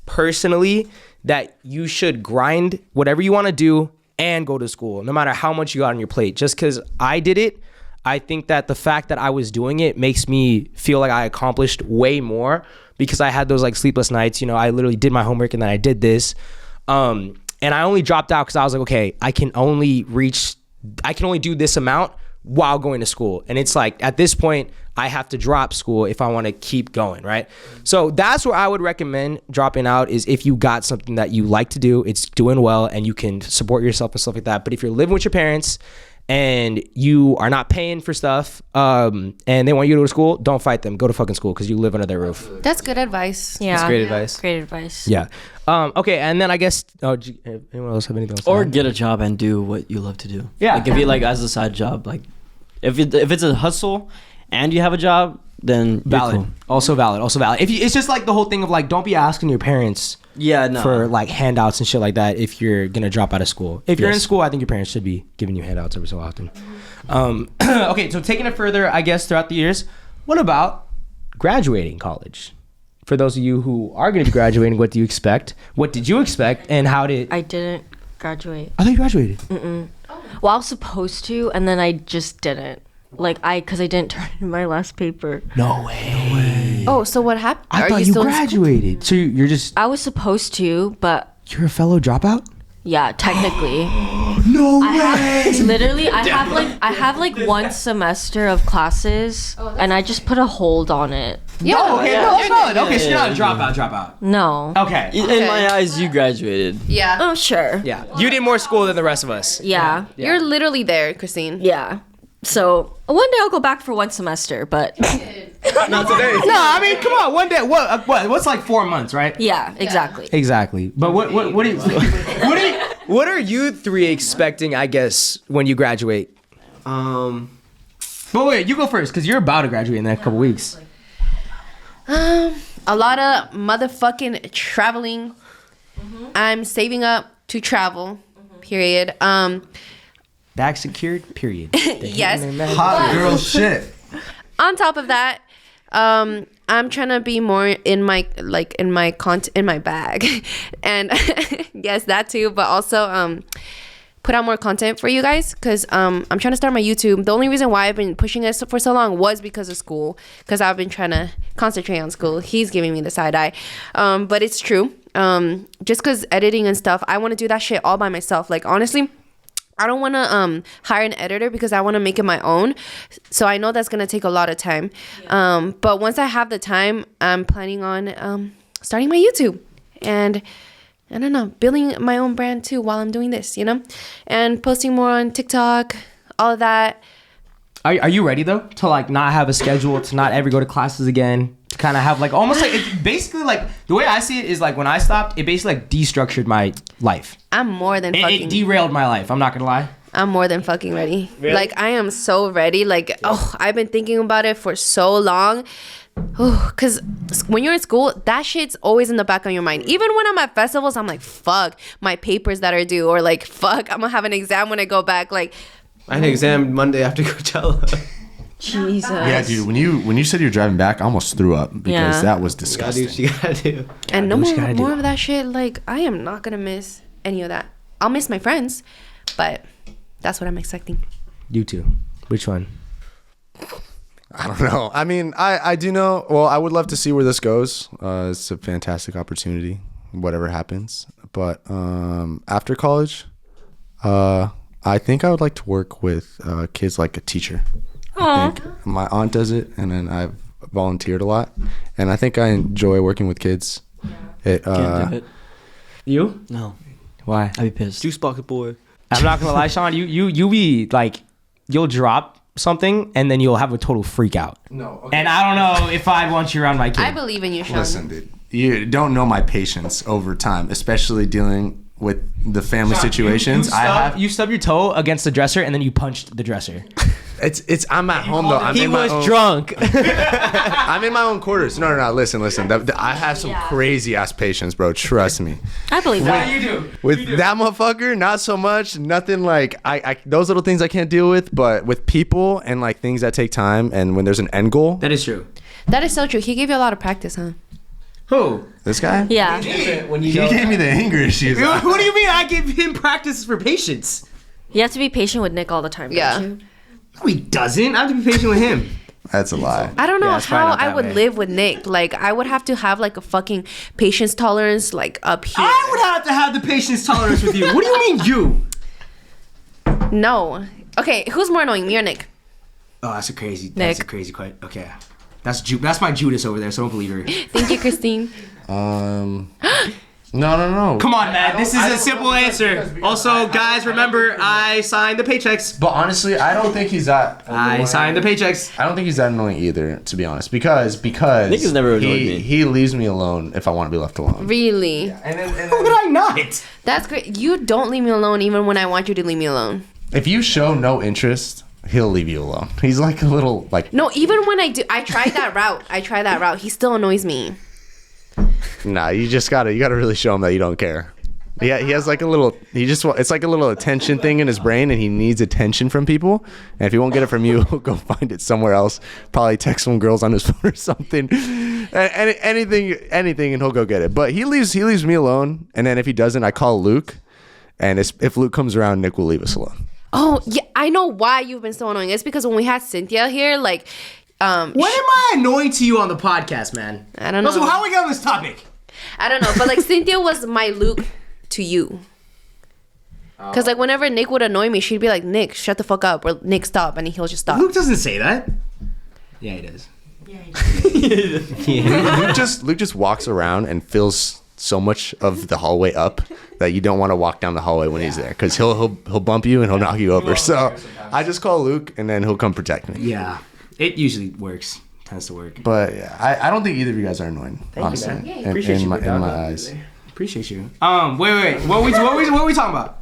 personally that you should grind whatever you want to do and go to school, no matter how much you got on your plate. Just because I did it, I think that the fact that I was doing it makes me feel like I accomplished way more, because I had those like sleepless nights. You know, I literally did my homework and then I did this. And I only dropped out because I was like, okay, I can only do this amount while going to school. And it's like, at this point, I have to drop school if I want to keep going, right? So that's where I would recommend dropping out, is if you got something that you like to do, it's doing well, and you can support yourself and stuff like that. But if you're living with your parents and you are not paying for stuff, and they want you to go to school, don't fight them. Go to fucking school, because you live under their roof. That's good advice. Yeah. That's great advice. Great advice. Yeah. Okay, and then I guess, anyone else have anything else to Or add? get a job and do what you love to do. Yeah. Like if you like as a side job, like if it's a hustle and you have a job, then Valid. you're cool. Also valid. If it's just like the whole thing of like, don't be asking your parents Yeah, no. for like handouts and shit like that if you're gonna drop out of school. If you're in school, I think your parents should be giving you handouts every so often. Okay, so taking it further, I guess throughout the years, what about graduating college? For those of you who are gonna be graduating, what do you expect? What did you expect, and how did? I didn't graduate. I thought you graduated. Well, I was supposed to, and then I just didn't. Because I didn't turn in my last paper. No way. Oh, so what happened? I thought you still in school? graduated. So you're just I was supposed to, but you're a fellow dropout. Yeah, technically. No I have like 1 semester of classes, and I just put a hold on it. Yeah. Okay, no, that's valid. Okay, so you're not a dropout. No. Okay. In my eyes, you graduated. Yeah. Oh, sure. Yeah. You did more school than the rest of us. Yeah. You're literally there, Christine. Yeah. So one day I'll go back for 1 semester, but Not today. No, I mean, come on. One day. What's like 4 months, right? yeah, exactly. Exactly. But what are you 3 expecting, I guess, when you graduate? But wait, you go first, because you're about to graduate in the next couple weeks. A lot of motherfucking traveling. I'm saving up to travel. Period. Back secured, period. Yes. Hot girl shit. On top of that, I'm trying to be more in my bag, and yes, that too. But also, put out more content for you guys, because I'm trying to start my YouTube. The only reason why I've been pushing it for so long was because of school, because I've been trying to concentrate on school. He's giving me the side eye, but it's true. Just because editing and stuff, I want to do that shit all by myself. Like, honestly, I don't want to hire an editor, because I want to make it my own. So I know that's going to take a lot of time. Yeah. But once I have the time, I'm planning on starting my YouTube. And I don't know, building my own brand too while I'm doing this, and posting more on TikTok, all of that. Are you ready though to like not have a schedule, to not ever go to classes again, to kind of have like almost like it's basically like the way I see it is like when I stopped, it basically like destructured my life. I'm more than fucking. It derailed my life. I'm not gonna lie. I'm more than fucking ready. Really? Like, I am so ready. Like, I've been thinking about it for so long. Because when you're in school, that shit's always in the back of your mind. Even when I'm at festivals, I'm like, fuck, my papers that are due. Or like, fuck, I'm gonna have an exam when I go back. Like, I had an exam Monday after Coachella. Jesus. Yeah, dude. When you said you're driving back, I almost threw up because that was Gotta do disgusting. what you gotta do. and no do what you gotta more do. of that shit. Like, I am not gonna miss any of that. I'll miss my friends, but that's what I'm expecting. You too. Which one? I don't know. I mean, I do know. Well, I would love to see where this goes. It's a fantastic opportunity, whatever happens. But after college, I think I would like to work with kids like a teacher. I think my aunt does it, and then I've volunteered a lot, and I think I enjoy working with kids. Can't do it. You? No. Why? I'd be pissed. Juice box boy. I'm not gonna lie, Sean. You be like, you'll drop something and then you'll have a total freak out. No. Okay. And I don't know if I want you around my kid. I believe in you, Sean. Listen, dude. You don't know my patience over time, especially dealing with the family situations. You stub your toe against the dresser and then you punched the dresser. It's I'm at home though. He was drunk. I'm in my own quarters. No. Listen. I have some crazy ass patience, bro. Trust me. I believe that. You do. With that motherfucker, not so much. Nothing like I those little things I can't deal with, but with people and like things that take time, and when there's an end goal. That is true. That is so true. He gave you a lot of practice, huh? Who? This guy? Yeah. He gave me the anger issues. What do you mean? I gave him practice for patience. You have to be patient with Nick all the time. Yeah. Don't you? No, he doesn't. I have to be patient with him. That's a lie. I don't know it's probably how not I that would way. live with Nick. Like, I would have to have like a fucking patience tolerance like up here. I would have to have the patience tolerance with you. What do you mean you? No. Okay, who's more annoying, me or Nick? Oh, that's a crazy Nick. question. Okay. That's my Judas over there, so don't believe her. Thank you, Christine. No. Come on, man. This is a simple answer. Also, guys, remember, I signed the paychecks. But honestly, I don't think he's that. I signed the paychecks. I don't think he's that annoying either, to be honest. Because Nick has never annoyed me. he leaves me alone if I want to be left alone. Really? How would I not? That's great. You don't leave me alone even when I want you to leave me alone. If you show no interest, he'll leave you alone. He's like a little like. No, even when I do, I tried that route. He still annoys me. Nah, you gotta really show him that you don't care. Yeah, he has like a little. It's like a little attention thing in his brain, and he needs attention from people. And if he won't get it from you, he'll go find it somewhere else. Probably text some girls on his phone or something. Anything, and he'll go get it. But he leaves me alone. And then if he doesn't, I call Luke. And if Luke comes around, Nick will leave us alone. Oh yeah, I know why you've been so annoying. It's because when we had Cynthia here, like, When am I annoying to you on the podcast, man? I don't know. Also, how are we getting on this topic? I don't know, but like Cynthia was my Luke to you. Because like whenever Nick would annoy me, she'd be like, Nick, shut the fuck up, or Nick, stop, and he'll just stop. Luke doesn't say that. Yeah, he does. Luke just walks around and fills so much of the hallway up that you don't want to walk down the hallway when he's there, because he'll bump you and he'll knock you over. So I just call Luke and then he'll come protect me. Yeah, it usually works. Tends to work. But yeah, I don't think either of you guys are annoying. Honestly, in my eyes. Appreciate you. Wait. What are we talking about?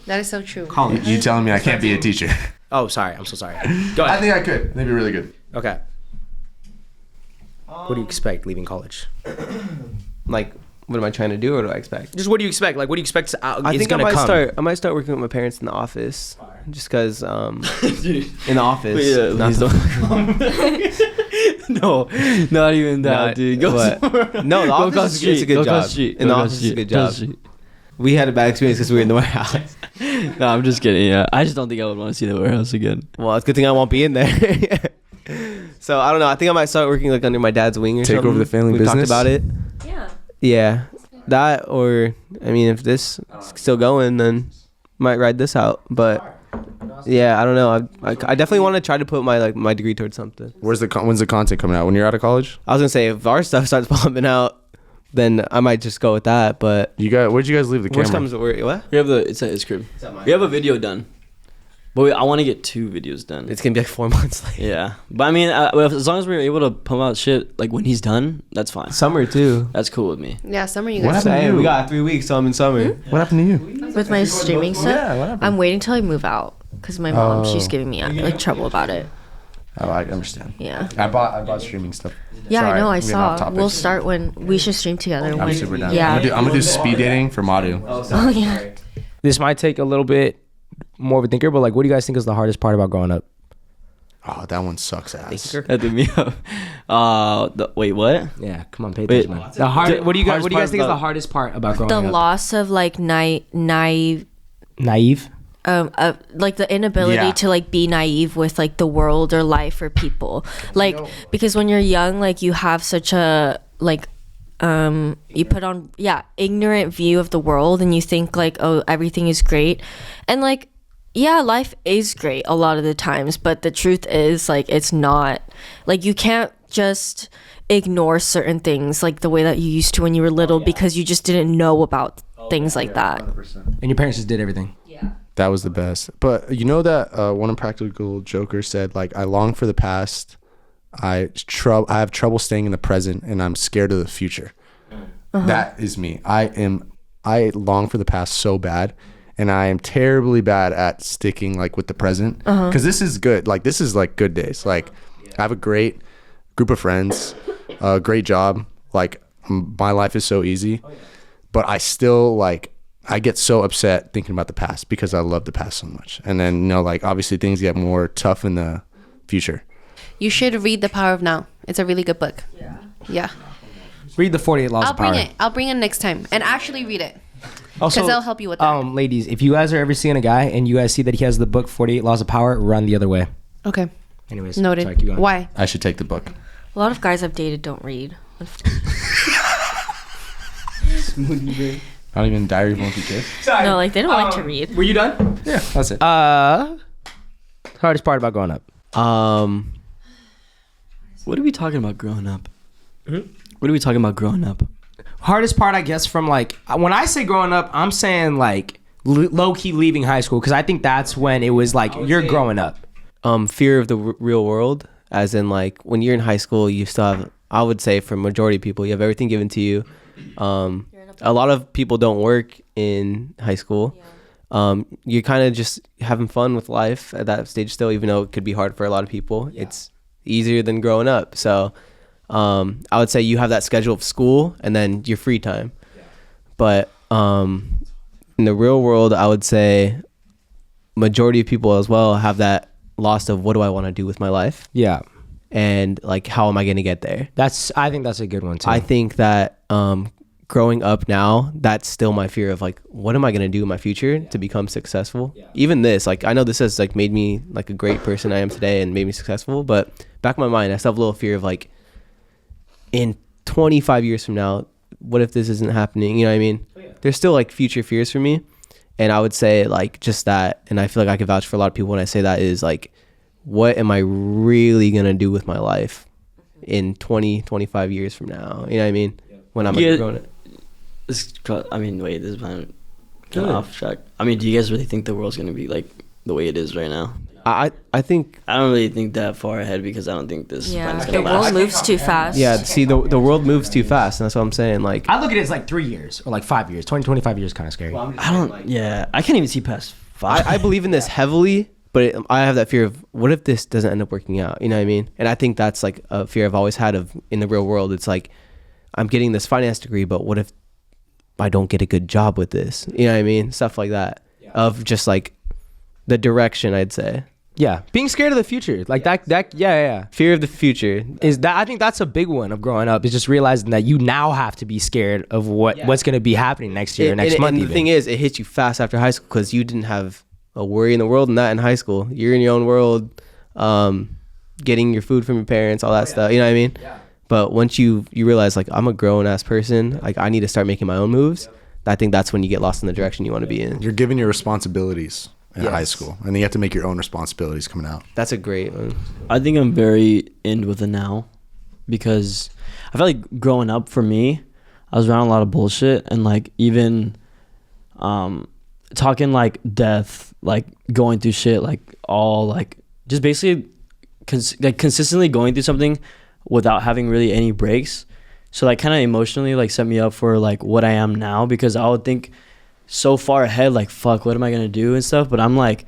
That is so true. College. You telling me I can't be a teacher? Oh, sorry. I'm so sorry. Go I ahead. think I could. That'd be really good. Okay. What do you expect leaving college? Like, what am I trying to do, or what do I expect? Just what do you expect? Like, what do you expect I is think gonna come? I might start working with my parents in the office, just because in the office. Yeah, not please No, not even that, Not- dude. Go what? somewhere. No, the Go office across is the it's a street. good Go across job. the street. In the Go across office the is a good street. Go job. across the street. We had a bad experience because we were in the warehouse. No, I'm just kidding. Yeah, I just don't think I would want to see the warehouse again. Well, it's a good thing I won't be in there. So I don't know. I think I might start working like under my dad's wing or Take something. over the family We've business? talked about it. Yeah. Yeah, that, or I mean, if this is still going, then might ride this out. But yeah, I don't know. I definitely want to try to put my degree towards something. When's the content coming out? When you're out of college? I was gonna say if our stuff starts pumping out, then I might just go with that. But Where'd you guys leave the worst camera? comes to worst, what? We have it's at his crib. We have a video done, but I want to get 2 videos done. It's gonna be like 4 months later. Yeah, but I mean, as long as we're able to pump out shit like when he's done, that's fine. Summer too. That's cool with me. Yeah, summer you What guys. happened to Hey, you? we got 3 weeks, so I'm in summer. What happened to you? With my streaming stuff, Yeah, what happened? I'm waiting till I move out because my mom, she's Oh. giving me like trouble about it. Oh, I understand. Yeah. I bought streaming stuff. Yeah, Sorry, I know. I I'm getting off saw. topic. We'll start when we should stream together. I'm when, super down. Yeah. I'm gonna do speed dating for Maru. Oh yeah. This might take a little bit more of a thinker, but like, what do you guys think is the hardest part about growing up? Oh, that one sucks ass. That threw me up. Wait, what? Yeah, come on, pay Wait. attention, man. The hard. What do you guys? Hardest What do you guys part think is the about- hardest part about growing The up? loss of like naive, Naive. like the inability Yeah. to like be naive with like the world or life or people. Like because when you're young, like you have such a like you put on ignorant view of the world and you think like, oh, everything is great, and like yeah, life is great a lot of the times, but the truth is like it's not. Like you can't just ignore certain things like the way that you used to when you were little because you just didn't know about things like that. And your parents just did everything. That was the best. But you know that one Impractical Joker said, like, I long for the past. I have trouble staying in the present, and I'm scared of the future. That is me. I long for the past so bad, and I am terribly bad at sticking like with the present, because this is good. Like, this is like good days. Like, I have a great group of friends, a great job. Like, my life is so easy, but I still like. I get so upset thinking about the past because I love the past so much. And then, you know, like, obviously things get more tough in the future. You should read The Power of Now. It's a really good book. Yeah. Read the 48 Laws I'll of Power. bring it. I'll bring it next time and actually read it. Also, Because I'll help you with that. ladies, if you guys are ever seeing a guy and you guys see that he has the book 48 Laws of Power, run the other way. Okay. Anyways, Noted. sorry, keep going. Why? I should take the book. A lot of guys I've dated don't read. Not even Diary of a Monkey Kid. No, like they don't like to read. Were you done? Yeah, that's it. Hardest part about growing up. What are we talking about growing up? What are we talking about growing up? Hardest part, I guess, from like when I say growing up, I'm saying like low key leaving high school, because I think that's when it was like you're growing up. Fear of the real world, as in like when you're in high school, you still have, I would say for majority of people, you have everything given to you. A lot of people don't work in high school. You're kind of just having fun with life at that stage still, even though it could be hard for a lot of people. It's easier than growing up. So I would say you have that schedule of school and then your free time. But in the real world, I would say majority of people as well have that loss of what do I want to do with my life, Yeah, and like how am I going to get there. I think that's a good one too. I think that growing up now, that's still my fear of like, what am I going to do in my future to become successful? Even this, like, I know this has like made me like a great person I am today and made me successful, but back in my mind, I still have a little fear of like, in 25 years from now, what if this isn't happening? You know what I mean? There's still like future fears for me. And I would say like just that, and I feel like I can vouch for a lot of people when I say that, is like, what am I really gonna do with my life in 20, 25 years from now? You know what I mean? When I'm like growing it. I mean, wait, this is kind of off track. I mean, do you guys really think the world's gonna be like the way it is right now? I think I don't really think that far ahead because I don't think this planet's The gonna last. world moves too fast. yeah. See, the world moves too fast, and that's what I'm saying. Like, I look at it as like 3 years or like 5 years. 20, 25 years kind of scary. I don't. Yeah, I can't even see past 5. I believe in this heavily, but I have that fear of what if this doesn't end up working out? You know what I mean? And I think that's like a fear I've always had of in the real world. It's like I'm getting this finance degree, but what if I don't get a good job with this? You know what I mean? Stuff like that. Of just like the direction, I'd say. Yeah, being scared of the future, like that. Yeah. Fear of the future. Is that I think that's a big one of growing up, is just realizing that you now have to be scared of what's going to be happening next year, next month. And even. the thing is, it hits you fast after high school because you didn't have a worry in the world and that in high school. You're in your own world, getting your food from your parents, all that stuff. You know what I mean? Yeah. But once you realize like I'm a grown ass person, like I need to start making my own moves. I think that's when you get lost in the direction you want to be in. You're given your responsibilities in high school, and then you have to make your own responsibilities coming out. That's a great one. I think I'm very in with the now because I feel like growing up for me, I was around a lot of bullshit and like even talking like death, like going through shit, like all like just basically consistently going through something without having really any breaks. So like kind of emotionally like set me up for like what I am now, because I would think so far ahead, like fuck, what am I gonna do and stuff. But I'm like,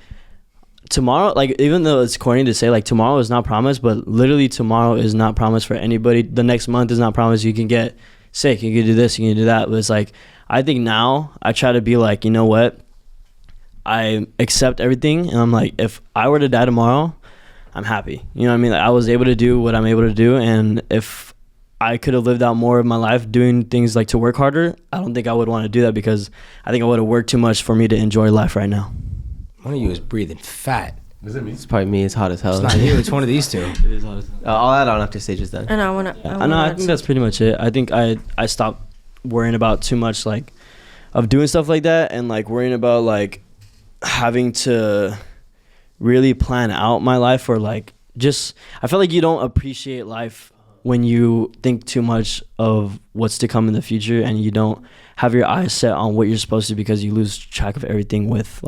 tomorrow, like even though it's corny to say like tomorrow is not promised, but literally tomorrow is not promised for anybody. The next month is not promised. You can get sick, you can do this, you can do that. But it's like, I think now I try to be like, you know what, I accept everything, and I'm like, if I were to die tomorrow, I'm happy. You know what I mean? Like, I was able to do what I'm able to do, and if I could have lived out more of my life doing things like to work harder, I don't think I would want to do that, because I think I would have worked too much for me to enjoy life right now. One of you is breathing fat. Is it me? It's probably me. It's hot as hell. It's not you. It's one of these two. It is hard. I'll add on after stage is done. And I think that's pretty much it. I think I stopped worrying about too much like of doing stuff like that, and like worrying about like having to really plan out my life, or like just I feel like you don't appreciate life when you think too much of what's to come in the future, and you don't have your eyes set on what you're supposed to, because you lose track of everything with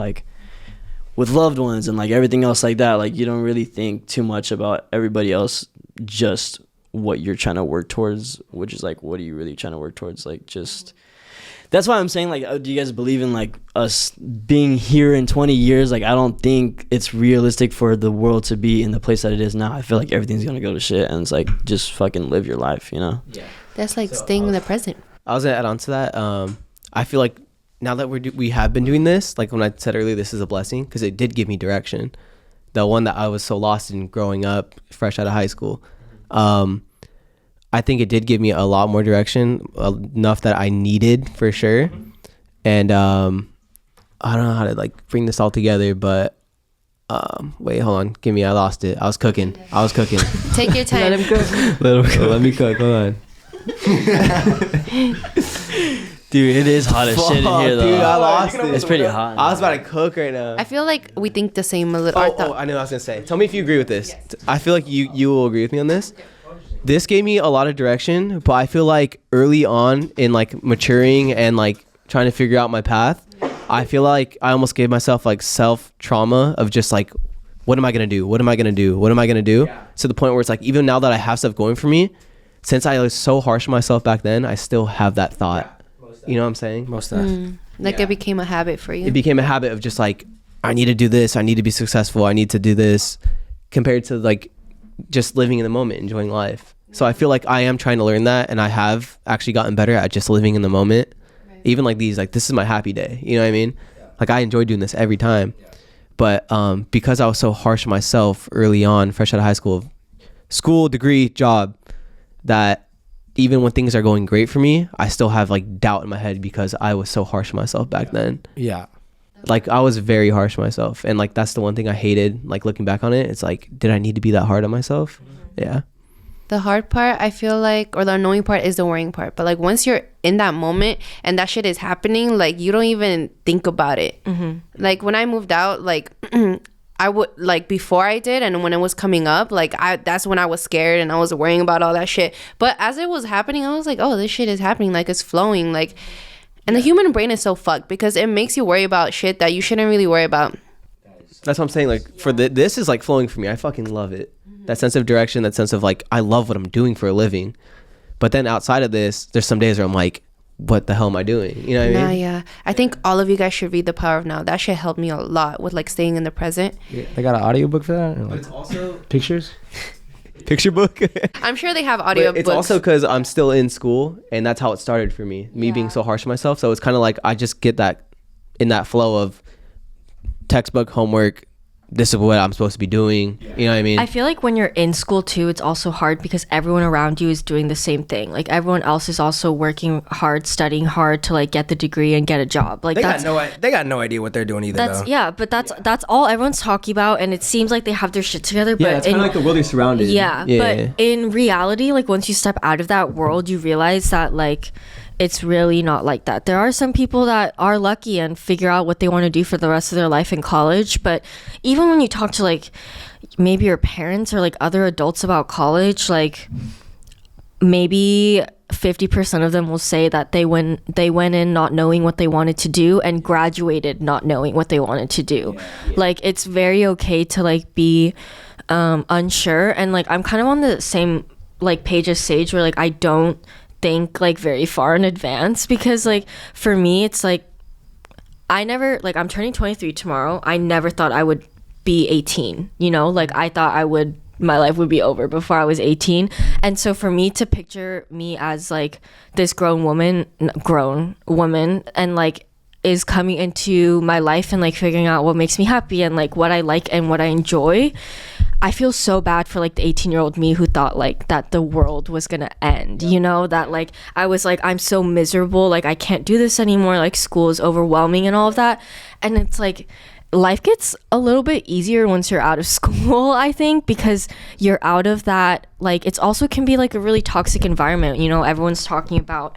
loved ones and like everything else like that. Like you don't really think too much about everybody else, just what you're trying to work towards, which is like, what are you really trying to work towards? Like, just that's why I'm saying, like, do you guys believe in like us being here in 20 years? Like, I don't think it's realistic for the world to be in the place that it is now. I feel like everything's gonna go to shit, and it's like, just fucking live your life, you know? Yeah. That's like staying in the present. I was gonna add on to that. I feel like now that we have been doing this, like when I said earlier, this is a blessing, because it did give me direction. The one that I was so lost in growing up, fresh out of high school. I think it did give me a lot more direction, enough that I needed for sure. And I don't know how to like bring this all together, but wait, hold on, I lost it. I was cooking. Take your time. Let him cook. Let me cook. Hold on. Dude, it is hot as shit in here though. Dude, I lost it. It's pretty hot. I was about to cook right now. I feel like we think the same a little. Oh, I know what I was gonna say. Tell me if you agree with this. I feel like you will agree with me on this. This gave me a lot of direction, but I feel like early on in like maturing and like trying to figure out my path, I feel like I almost gave myself like self trauma of just like, what am I gonna do? What am I gonna do? What am I gonna do? Yeah. To the point where it's like, even now that I have stuff going for me, since I was so harsh on myself back then, I still have that thought. Yeah, you know what I'm saying? Most of that. It became a habit for you. It became a habit of just like, I need to do this. I need to be successful. I need to do this, compared to like just living in the moment, enjoying life. So I feel like I am trying to learn that, and I have actually gotten better at just living in the moment. Right. Even like these, like this is my happy day. You know what I mean? Yeah. Like I enjoy doing this every time. Yeah. But because I was so harsh on myself early on, fresh out of high school, degree, job, that even when things are going great for me, I still have like doubt in my head because I was so harsh on myself back then. Yeah. Like I was very harsh on myself, and like that's the one thing I hated. Like looking back on it, it's like, did I need to be that hard on myself? Yeah. The hard part, I feel like, or the annoying part is the worrying part. But like once you're in that moment and that shit is happening, like you don't even think about it. Like when I moved out, like I would, like before I did, and when it was coming up, like that's when I was scared and I was worrying about all that shit. But as it was happening, I was like, oh, this shit is happening, like it's flowing, like. And the human brain is so fucked because it makes you worry about shit that you shouldn't really worry about. That's what I'm saying. Like for this is like flowing for me. I fucking love it. That sense of direction, that sense of like, I love what I'm doing for a living. But then outside of this, there's some days where I'm like, what the hell am I doing? You know what I mean? Yeah. I think all of you guys should read The Power of Now. That shit helped me a lot with like staying in the present. Yeah, they got an audiobook for that? Or, like, But it's also pictures? picture book. I'm sure they have audio It's books. also because I'm still in school, and that's how it started for me. Me being so harsh on myself. So it's kind of like I just get that in that flow of textbook, homework. This is what I'm supposed to be doing. You know what I mean? I feel like when you're in school too, it's also hard because everyone around you is doing the same thing. Like everyone else is also working hard, studying hard to like get the degree and get a job. Like They that's got no idea what they're doing either, that's though. yeah, but that's all everyone's talking about, and it seems like they have their shit together. But yeah, it's kind of like the world you're surrounded. yeah, but in reality, like once you step out of that world, you realize that like it's really not like that. There are some people that are lucky and figure out what they want to do for the rest of their life in college. But even when you talk to like maybe your parents or like other adults about college, like maybe 50% of them will say that they went in not knowing what they wanted to do and graduated not knowing what they wanted to do. Like it's very okay to like be unsure, and like I'm kind of on the same like page as Sage where like I don't think like very far in advance, because like for me it's like I never, like I'm turning 23 tomorrow. I never thought I would be 18, you know, like I thought my life would be over before I was 18. And so for me to picture me as like this grown woman and like is coming into my life and like figuring out what makes me happy and like what I like and what I enjoy, I feel so bad for like the 18-year-old me who thought like that the world was gonna end, you know, that like I was like, I'm so miserable, like I can't do this anymore, like school is overwhelming and all of that. And it's like life gets a little bit easier once you're out of school, I think, because you're out of that, like it's also can be like a really toxic environment, you know. Everyone's talking about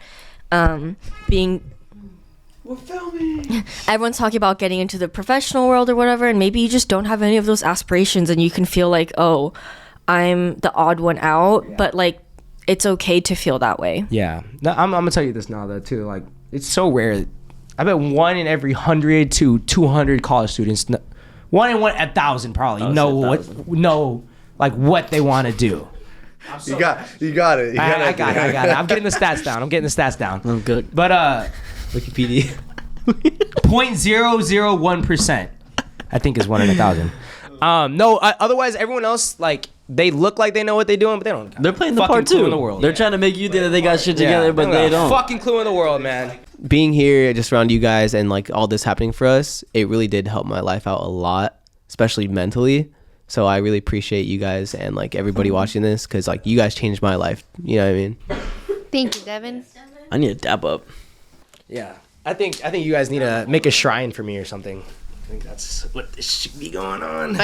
everyone's talking about getting into the professional world or whatever, and maybe you just don't have any of those aspirations and you can feel like, oh, I'm the odd one out. But like it's okay to feel that way. Yeah. No, I'm gonna tell you this now though too. Like it's so rare. I bet 1 in every 100 to 200 college students, 1 in 1,000 probably know what they want to do. You got it. I got it. I'm getting the stats down. I'm good. But Wikipedia. 0.001%, I think, is 1 in 1,000. No, otherwise everyone else, like, they look like they know what they're doing, but they don't. They're playing the fucking part clue too. in the world. They're trying to make you think that they got shit together, but they don't. Fucking clue in the world, man. Being here just around you guys and like all this happening for us, it really did help my life out a lot, especially mentally. So I really appreciate you guys and like everybody watching this, because like you guys changed my life. You know what I mean? Thank you, Devin. I need to dap up. Yeah, I think you guys need to make a shrine for me or something. I think that's what this should be going on.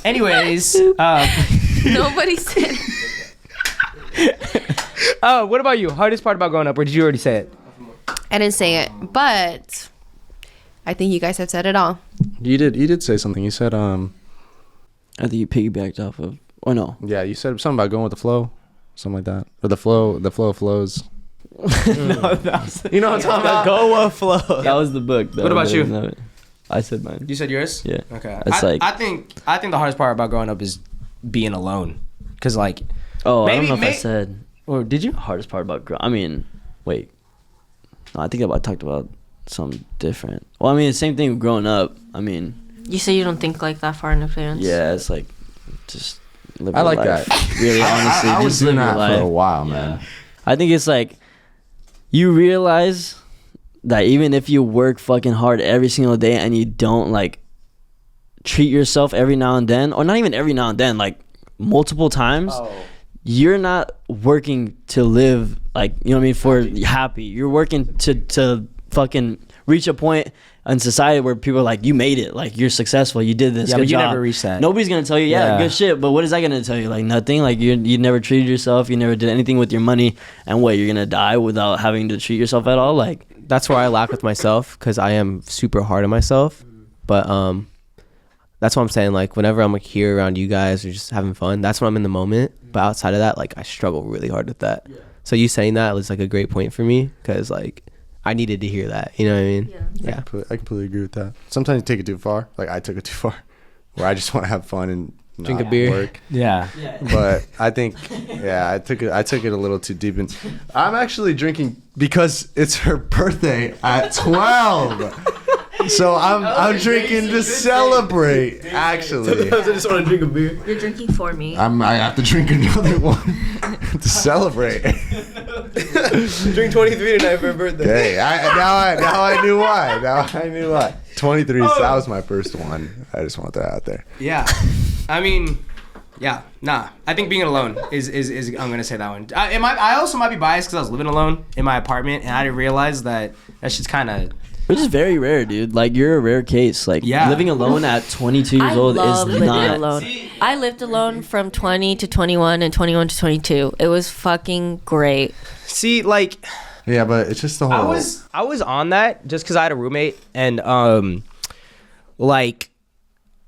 Anyways, Nobody said. what about you? Hardest part about growing up, or did you already say it? I didn't say it, but I think you guys have said it all. You did say something. You said I think you piggybacked off of, or no? yeah, you said something about going with the flow, something like that, or the flow flows. No, you know what I'm talking about? Go with flow. That was the book. What about you? I said mine. You said yours? Yeah. Okay. It's I think the hardest part about growing up is being alone, cause like. Oh, I don't know if I said. Or did you? Hardest part about I mean, wait. No, I think I talked about something different. Well, I mean, the same thing with growing up. I mean. You say you don't think like that far in advance. Yeah, it's like just live I your like life. that. Really, honestly, I was just live doing your that life. for a while, Yeah. man. I think it's like you realize that even if you work fucking hard every single day and you don't like treat yourself every now and then, or not even every now and then, like multiple times, you're not working to live like, you know what I mean, for happy. You're working to fucking reach a point in society where people are like, you made it, like you're successful, you did this, Yeah, good but you job. never reached that. Nobody's gonna tell you, yeah, good shit, but what is that gonna tell you? Like nothing. Like you never treated yourself, you never did anything with your money, and what, you're gonna die without having to treat yourself at all? Like That's where I lack with myself, because I am super hard on myself. But that's what I'm saying. Like whenever I'm like here around you guys or just having fun, that's when I'm in the moment. But outside of that, like I struggle really hard with that. So you saying that was like a great point for me, because like I needed to hear that. You know what I mean? Yeah. I completely agree with that. Sometimes you take it too far. Like I took it too far, where I just want to have fun and Drink not a beer. work. Yeah. But I think, I took it a little too deep. And I'm actually drinking because it's her birthday at 12. So I'm drinking to celebrate. Actually, I just want to drink a beer. You're drinking for me. I have to drink another one to celebrate. Drink 23 tonight for her birthday. Hey, now I knew why. Now I knew why. 23. That was my first one. I just want that out there. Yeah. I mean, yeah, nah. I think being alone is I'm gonna say that one. I also might be biased because I was living alone in my apartment and I didn't realize that shit's kind of. which is very rare, dude. Like you're a rare case. Like living alone at 22 years old is living not alone. I lived alone from 20 to 21 and 21 to 22. It was fucking great. See, like. Yeah, but it's just the whole. I was on that just because I had a roommate and like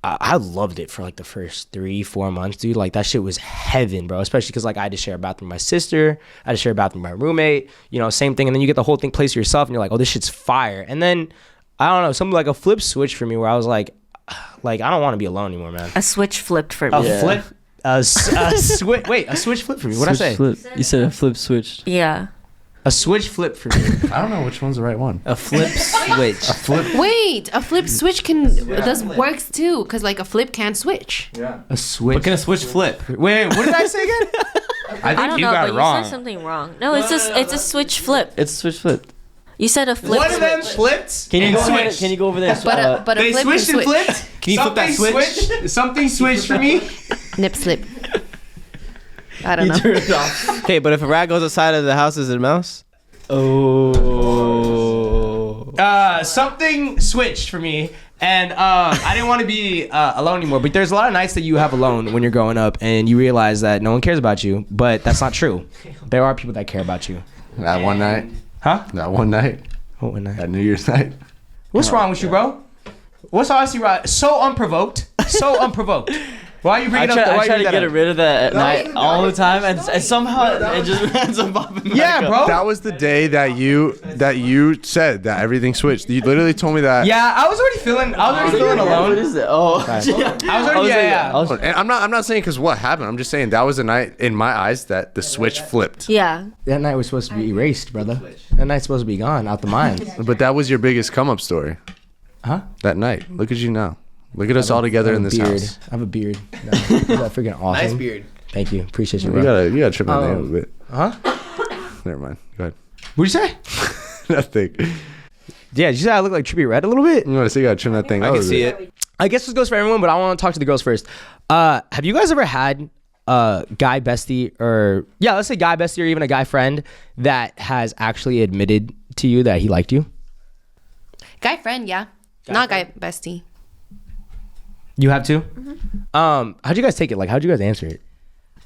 I loved it for like the first 3-4 months, dude. Like that shit was heaven, bro. Especially because like I had to share a bathroom with my sister, I had to share a bathroom with my roommate, you know, same thing. And then you get the whole thing placed to yourself, and you're like, oh, this shit's fire. And then I don't know, something like a flip switch for me where I was like I don't want to be alone anymore, man. A switch flipped for me. A flip, a switch. Wait, a switch flip for me. What I say? Flip. You said a flip switched. Yeah. A switch flip for me. I don't know which one's the right one. A flip switch. Wait, a flip switch works too, because like a flip can switch. A switch. What can a switch flip? Wait, what did I say again? I think I don't you know, got but it you wrong. said something wrong. No, it's a switch flip. It's switch flip. You said a flip. One of them switch. flipped. Can you and go ahead? switched. Can you go over there? But a They flip switched can and switch. flipped. Can you flip that switch? Switched. Something switched for me. Nip slip. I don't know. turn it off. Okay, but if a rat goes outside of the house, is it a mouse? Oh. Something switched for me, and I didn't want to be alone anymore. But there's a lot of nights that you have alone when you're growing up, and you realize that no one cares about you. But that's not true. There are people that care about you. That one night. Huh? That one night. What one night? That New Year's night. What's wrong with you, bro? What's honestly right? So unprovoked. So unprovoked. Why are you bringing up? I try to get rid of that at night all the time, and somehow it just ends up popping back Yeah, up. bro. That was the day that you said that everything switched. You literally told me that. Yeah, I was already feeling What alone. is it? Oh, I was already yeah. And I'm not saying because what happened. I'm just saying that was the night in my eyes that the switch flipped. Yeah. That night was supposed to be erased, brother. That night's supposed to be gone out the mind. But that was your biggest come up story. Huh? That night. Look at you now. Look at us all together in this beard. house. I have a beard. No, is that freaking awesome? Nice beard. Thank you. Appreciate you, You bro. gotta trim that name a bit. Huh? Never mind. Go ahead. What'd you say? Nothing. Yeah, did you say I look like Trippie Red a little bit? You want to see? You gotta trim that thing. I can see it. I guess this goes for everyone, but I want to talk to the girls first. Have you guys ever had a guy bestie let's say guy bestie or even a guy friend that has actually admitted to you that he liked you? Guy friend, yeah. Not guy bestie. You have too? How'd you guys take it? Like, how'd you guys answer it?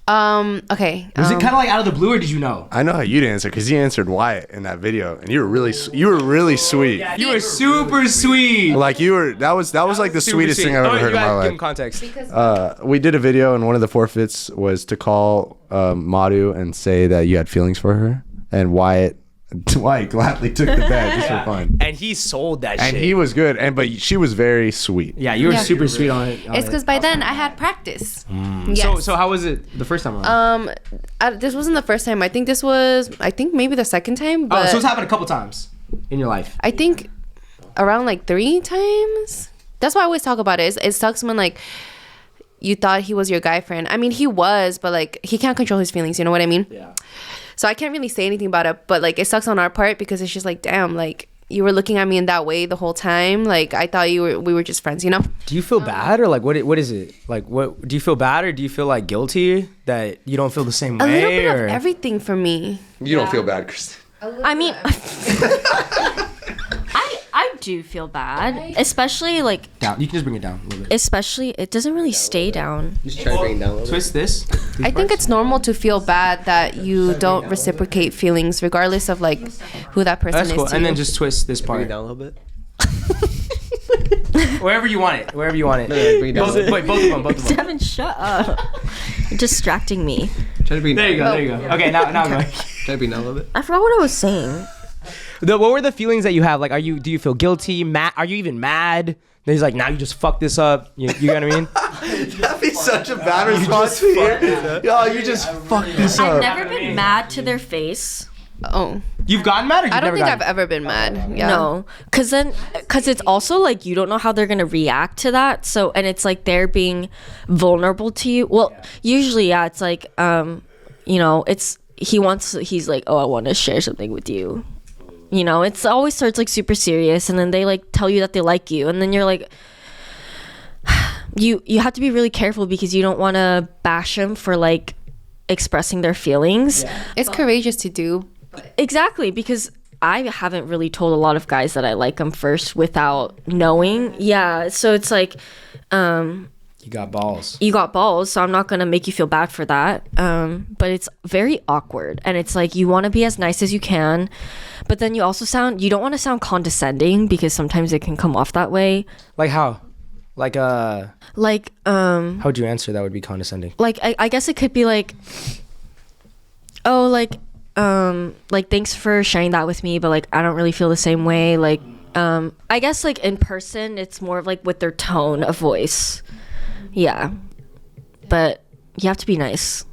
Okay. Was it kind of like out of the blue, or did you know? I know how you'd answer because you answered Wyatt in that video, and you were really sweet. You were super sweet. Like that was like the sweetest thing I've ever heard in my Give him life. context. We did a video, and one of the forfeits was to call Maru and say that you had feelings for her, and Wyatt gladly took the bet just for fun. And he sold that And shit. he was good, but she was very sweet. Yeah, you were Yeah. super sweet on it. It's because by then I had practice. Yes. So how was it the first time around? This wasn't the first time. I think maybe the second time. But So it's happened a couple times in your life. I think around like 3 times. That's why I always talk about it. It sucks when like you thought he was your guy friend. I mean, he was, but like he can't control his feelings. You know what I mean? Yeah. So I can't really say anything about it, but like it sucks on our part because it's just like, damn, like you were looking at me in that way the whole time. Like I thought we were just friends, you know? Do you feel bad or like what is it? Like what do you feel bad or do you feel like guilty that you don't feel the same A way? little bit or? of everything for me. You don't feel bad, Kristen. I mean, I do feel bad, especially like. Down. You can just bring it down a little bit. Especially, it doesn't really stay down. Just try to bring it down a little bit. Twist this. I think it's normal to feel bad that you don't reciprocate feelings, regardless of like who that person That's is cool. to And you. then just twist this Bring it part. down a little bit. Wherever you want it. Wherever you want it. No, bring it down. Both of them. Devin, shut up. You're distracting me. Try to bring it There down. you go. Okay, now I'm going. Try to bring it down a little bit. I forgot what I was saying. What were the feelings that you have? Like, do you feel guilty? Mad? Are you even mad? Then he's like, now you just fucked this up. You know what I mean? That'd be such a bad response to hear. Yo, you just fucked this I've up. never been mad to their face. Oh, You've gotten mad, or you've I don't never think gotten I've ever been mad. Yeah. No, because it's also like you don't know how they're gonna react to that. So, and it's like they're being vulnerable to you. Well, usually, yeah, it's like, he's like, oh, I want to share something with you. You know, it's always starts like super serious, and then they like tell you that they like you, and then you're like, you have to be really careful because you don't want to bash them for like expressing their feelings. It's courageous to do. Exactly, because I haven't really told a lot of guys that I like them first without knowing. Yeah, so it's like, You got balls. you got balls, so I'm not gonna make you feel bad for that. But it's very awkward, and it's like you want to be as nice as you can, but then you don't want to sound condescending because sometimes it can come off that way. Like how? Like Like, how would you answer that would be condescending? like I guess it could be like, oh, like thanks for sharing that with me, but like I don't really feel the same way. Like, I guess like in person, it's more of like with their tone of voice. Yeah, but you have to be nice.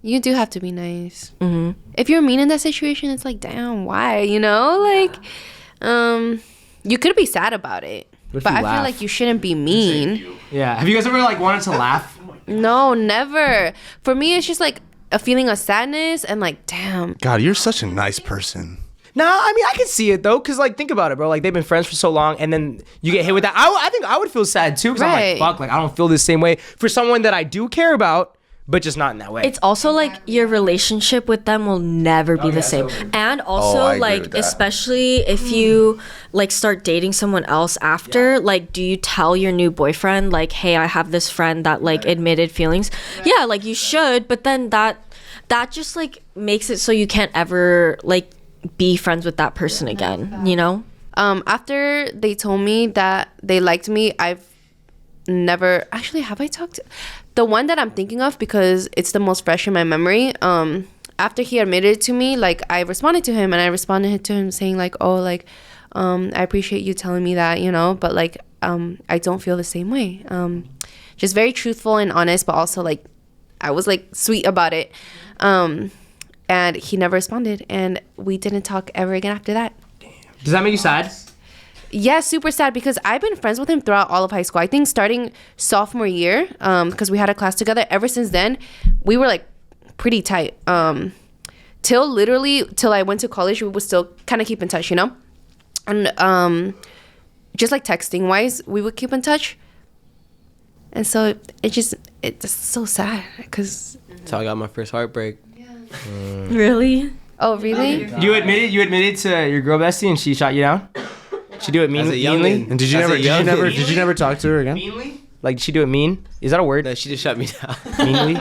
You do have to be nice. Mm-hmm. If you're mean in that situation, it's like, damn, why? You know, like, you could be sad about it, What if but you I feel laugh? like you shouldn't be mean. Yeah. Have you guys ever like wanted to laugh? No, never. For me, it's just like a feeling of sadness and like, damn. God, you're such a nice person. Nah, I mean I can see it though, cause like think about it, bro. Like they've been friends for so long, and then you get hit with that. I think I would feel sad too, cause I'm Right. like, fuck, like I don't feel the same way for someone that I do care about, but just not in that way. It's also like your relationship with them will never be the same. And also I agree like with that. especially if you like start dating someone else after, like do you tell your new boyfriend like, hey, I have this friend that like admitted feelings? Yeah, like you should, but then that just like makes it so you can't ever like be friends with that person again, you know? After they told me that they liked me, I've never actually have I talked to the one that I'm thinking of because it's the most fresh in my memory. After he admitted to me, like I responded to him and I responded to him saying like, oh, like I appreciate you telling me that, you know, but like I don't feel the same way. Just very truthful and honest, but also like I was like sweet about it. And he never responded, and we didn't talk ever again after that. Does that make you sad? Yeah, super sad because I've been friends with him throughout all of high school. I think starting sophomore year, because we had a class together. Ever since then, we were like pretty tight. Till I went to college, we would still kind of keep in touch, you know? And just like texting wise, we would keep in touch. And so it's just so sad because. That's how I got my first heartbreak. Really? Oh, really? You admitted to your girl bestie and she shot you down? She do it As a meanly? youngin'. And did you never talk to her again? Meanly? Like did she do it mean? Is that a word? No, she just shut me down. Meanly?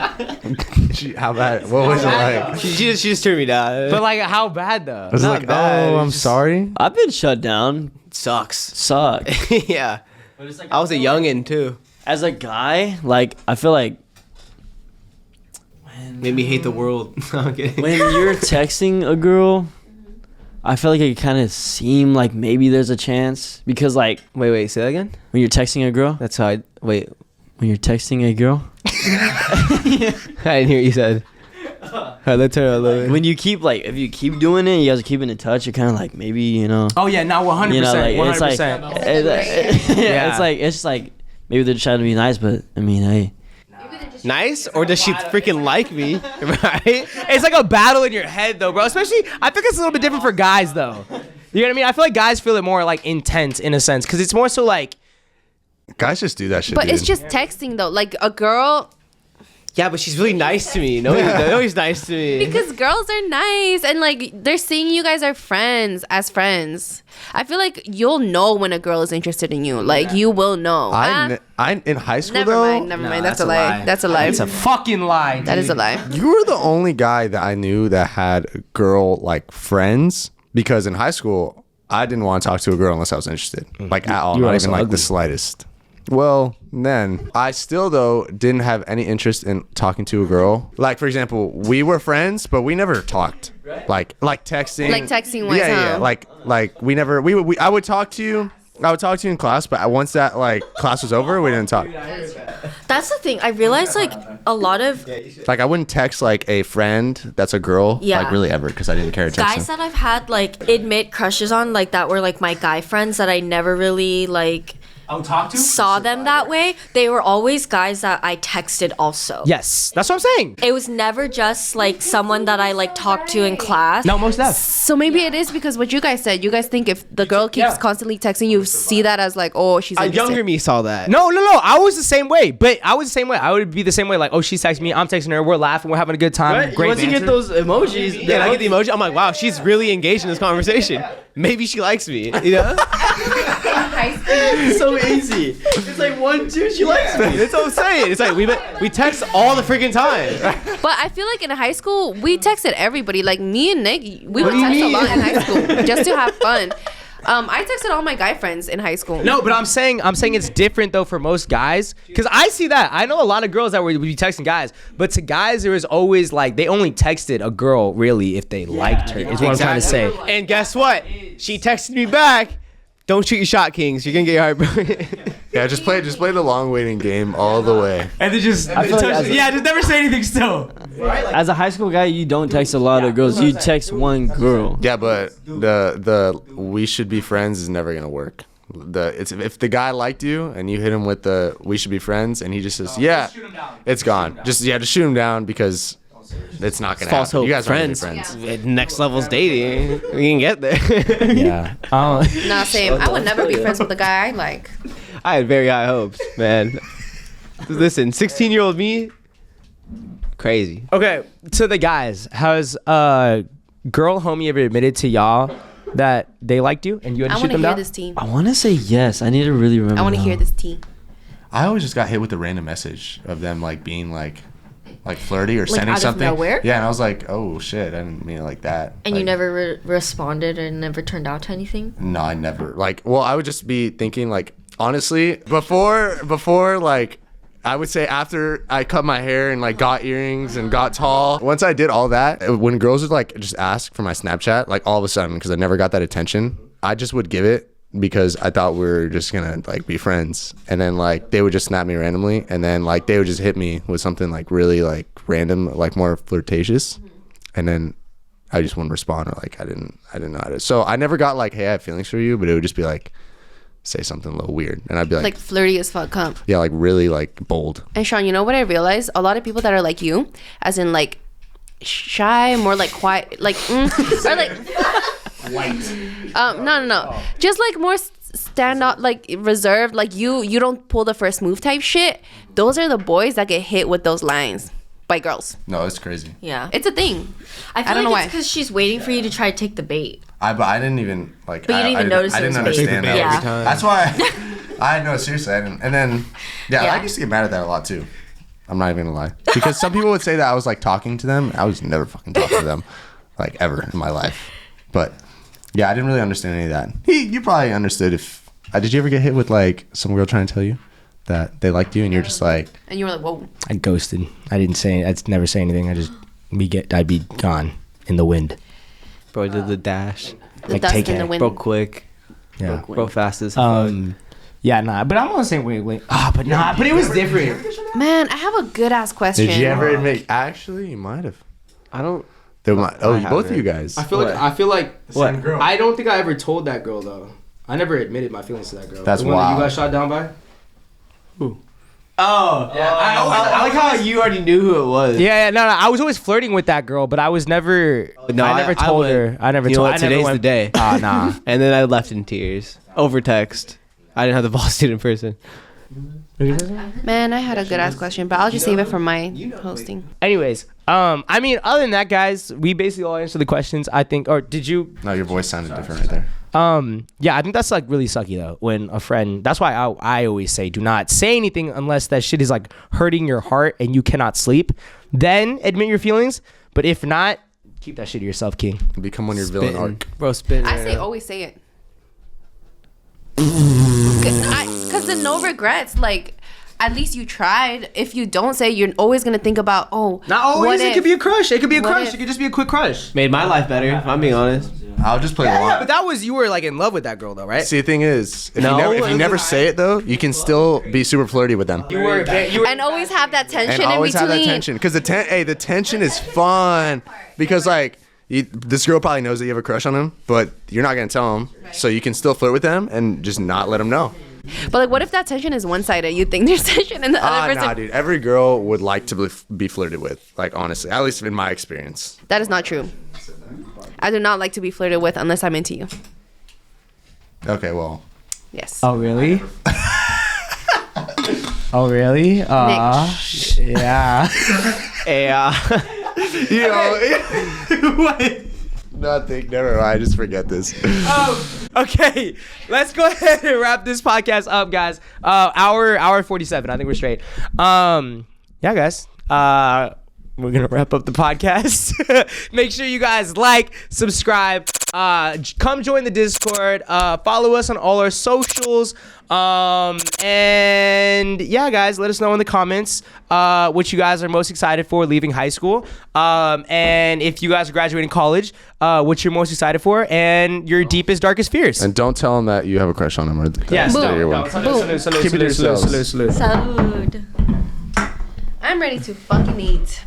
How bad? What was it like? she just turned me down. But like how bad though? Was it not like, bad, oh, it's I'm just- sorry? I've been shut down. Sucks. Suck. Yeah. I was a youngin' too. As a guy, like I feel like Made me hate the world. No, I'm kidding. when you're texting a girl, I feel like it kind of seem like maybe there's a chance because like Wait, say that again? when you're texting a girl, That's how I. Wait. when you're texting a girl, I didn't hear what you said. Alright, let's turn it a little bit. when you keep like if you keep doing it, you guys are keeping in touch. You're kind of like maybe Oh yeah, now 100%. you know like 100%. it's like Yeah. it's like maybe they're trying to be nice, but I mean hey. Nice? Or does she freaking like me? Right? It's like a battle in your head though, bro. Especially I think it's a little bit different for guys though. You know what I mean? I feel like guys feel it more like intense in a sense because it's more so like Guys just do that shit. But dude. it's just texting though. Like a girl, Yeah, but she's really nice to me. Nobody's nice to me. Because girls are nice and like they're seeing you guys are friends as friends. I feel like you'll know when a girl is interested in you. Like you will know. I in high school Never though. mind. Never mind. That's a lie. That's a lie. It's a fucking lie. That is a lie. You were the only guy that I knew that had girl like friends, because in high school I didn't want to talk to a girl unless I was interested, like at all, You were not also even like ugly. the slightest. Well, then I still though didn't have any interest in talking to a girl. Like for example, we were friends, but we never talked. Like texting. Like texting wise, Yeah. huh? Like we never. We I would talk to you. I would talk to you in class, but once that like class was over, we didn't talk. That's the thing. I realized like a lot of Like I wouldn't text like a friend that's a girl, Yeah. like really ever, because I didn't care to text guys them. that I've had like admit crushes on, like that were like my guy friends that I never really like talk to? saw them that way. They were always guys that I texted also. Yes, that's what I'm saying. It was never just like someone that I like talked to in class. No, most def. So maybe it is because what you guys said. You guys think if the girl keeps constantly texting you, see that as like, oh, she's interested. Younger me saw that. No. I was the same way. But I was the same way. I would be the same way. Like, oh, she's texting me. I'm texting her. We're laughing. We're having a good time. Right? Great Once you get banter. those emojis, and I get the emoji, I'm like, wow, she's really engaged in this conversation. Maybe she likes me, you know? It's so easy. It's like 1, 2, she likes me. That's what I'm saying. It's like we text all the freaking time. But I feel like in high school, we texted everybody. Like me and Nick, we would text a lot in high school just to have fun. I texted all my guy friends in high school. No, but I'm saying it's different though for most guys, because I see that. I know a lot of girls that would be texting guys, but to guys there was always like they only texted a girl really if they liked her. Is what I'm trying to say. And guess what? She texted me back. Don't shoot your shot, Kings. You're gonna get your heart broken. Yeah, just play the long waiting game all the way. And then just just never say anything still. As a high school guy, you don't text a lot of girls. You text one girl. Yeah, but the we should be friends is never gonna work. If the guy liked you and you hit him with the we should be friends and he just says it's gone. Just shoot him down, because it's not gonna False happen. hope. You guys Friends. aren't gonna be friends. Next level's dating. We can get there. Yeah. Nah, same. I would never be friends with a guy I like. I had very high hopes, man. Listen, 16-year-old me, crazy. Okay, to the guys, has girl homie ever admitted to y'all that they liked you and you had I to shoot want to them hear down? this tea. I want to say yes. I need to really remember. I want to hear this tea. I always just got hit with a random message of them like being like flirty or sending out of something. nowhere? Yeah, and I was like, oh shit, I didn't mean it like that. And like, you never responded and never turned out to anything? No, I never. Like, well, I would just be thinking like, honestly, before like, I would say after I cut my hair and like got earrings and got tall. Once I did all that, when girls would like just ask for my Snapchat, like all of a sudden, because I never got that attention, I just would give it because I thought we were just gonna like be friends. And then like they would just snap me randomly, and then like they would just hit me with something like really like random, like more flirtatious, and then I just wouldn't respond, or like I didn't know how to. So I never got like, hey, I have feelings for you, but it would just be like, say something a little weird, and I'd be like flirty as fuck, huh? yeah, like really like bold. And Sean, you know what I realized? A lot of people that are like you, as in like shy, more like quiet, like or like no, just like more stand out, like reserved, like you don't pull the first move type shit. Those are the boys that get hit with those lines by girls. No, it's crazy. Yeah. It's a thing. I feel don't know like why. it's because she's waiting for you to try to take the bait. But I didn't even like. But you didn't even notice I it was didn't bait. understand that. Yeah. That's why I know, seriously. I didn't. And then Yeah. I used to get mad at that a lot too. I'm not even gonna lie, because some people would say that I was like talking to them. I was never fucking talking to them, like ever in my life. But yeah, I didn't really understand any of that. You probably understood if. Did you ever get hit with like some girl trying to tell you that they liked you and you're just like? And you were like, whoa. I ghosted. I didn't say. I'd never say anything. I'd be gone in the wind. Bro did the dash. The Like, dust take in it. the wind. Bro quick. Yeah. Bro fast as fuck. Yeah, nah. But I'm on the same wait. But it was different. Man, I have a good ass question. Did you ever admit? Actually, you might have. I don't. There might, I both of haven't. you guys. I feel like What? I don't think I ever told that girl though. I never admitted my feelings to that girl. That's the one that wild. you got shot down by? Oh. Yeah, I like how you already knew who it was. Yeah, no. I was always flirting with that girl, but I was never. No, I never told her. I never You know told. what? Today's the day. Nah. And then I left in tears over text. I didn't have the balls to do it in person. Man, I had a good ass question, but I'll just save it for my hosting. Anyways, I mean, other than that, guys, we basically all answered the questions. I think, or did you? No, your voice sounded different right there. Yeah, I think that's like really sucky though. When a friend, that's why I always say, do not say anything unless that shit is like hurting your heart and you cannot sleep. Then admit your feelings. But if not, keep that shit to yourself, King. Become on your villain arc. Bro, spin. I say always say it. Because the no regrets, like, at least you tried. If you don't say, you're always gonna think about, Not always. It could be a crush. It could be a What crush. if? It could just be a quick crush. Made my life better, if I'm being honest. I'll just play the line. But that was, you were like in love with that girl though, right? See, the thing is, if No, you never say it though, you can still be super flirty with them. You were and always have that tension And in always between. have that tension, because the tension is fun, because like this girl probably knows that you have a crush on him, but you're not gonna tell him, so you can still flirt with them and just not let him know. But like, what if that tension is one-sided? You think there's tension in the other person? Nah, dude. Every girl would like to be flirted with. Like, honestly, at least in my experience. That is not true. I do not like to be flirted with unless I'm into you. Okay, well. Yes. Oh really? Oh really? Yeah. Yeah. You know, wait. Nothing. Never mind. Just forget this. Okay, let's go ahead and wrap this podcast up, guys. Hour 47. I think we're straight. Yeah, guys. We're gonna wrap up the podcast. Make sure you guys like, subscribe, come join the Discord, follow us on all our socials, and yeah, guys, let us know in the comments what you guys are most excited for leaving high school, and if you guys are graduating college, what you're most excited for, and your deepest, darkest fears. And don't tell him that you have a crush on him. Or Yes, that no, you're no, one. salute, Keep it to yourselves. Salud. I'm ready to fucking eat.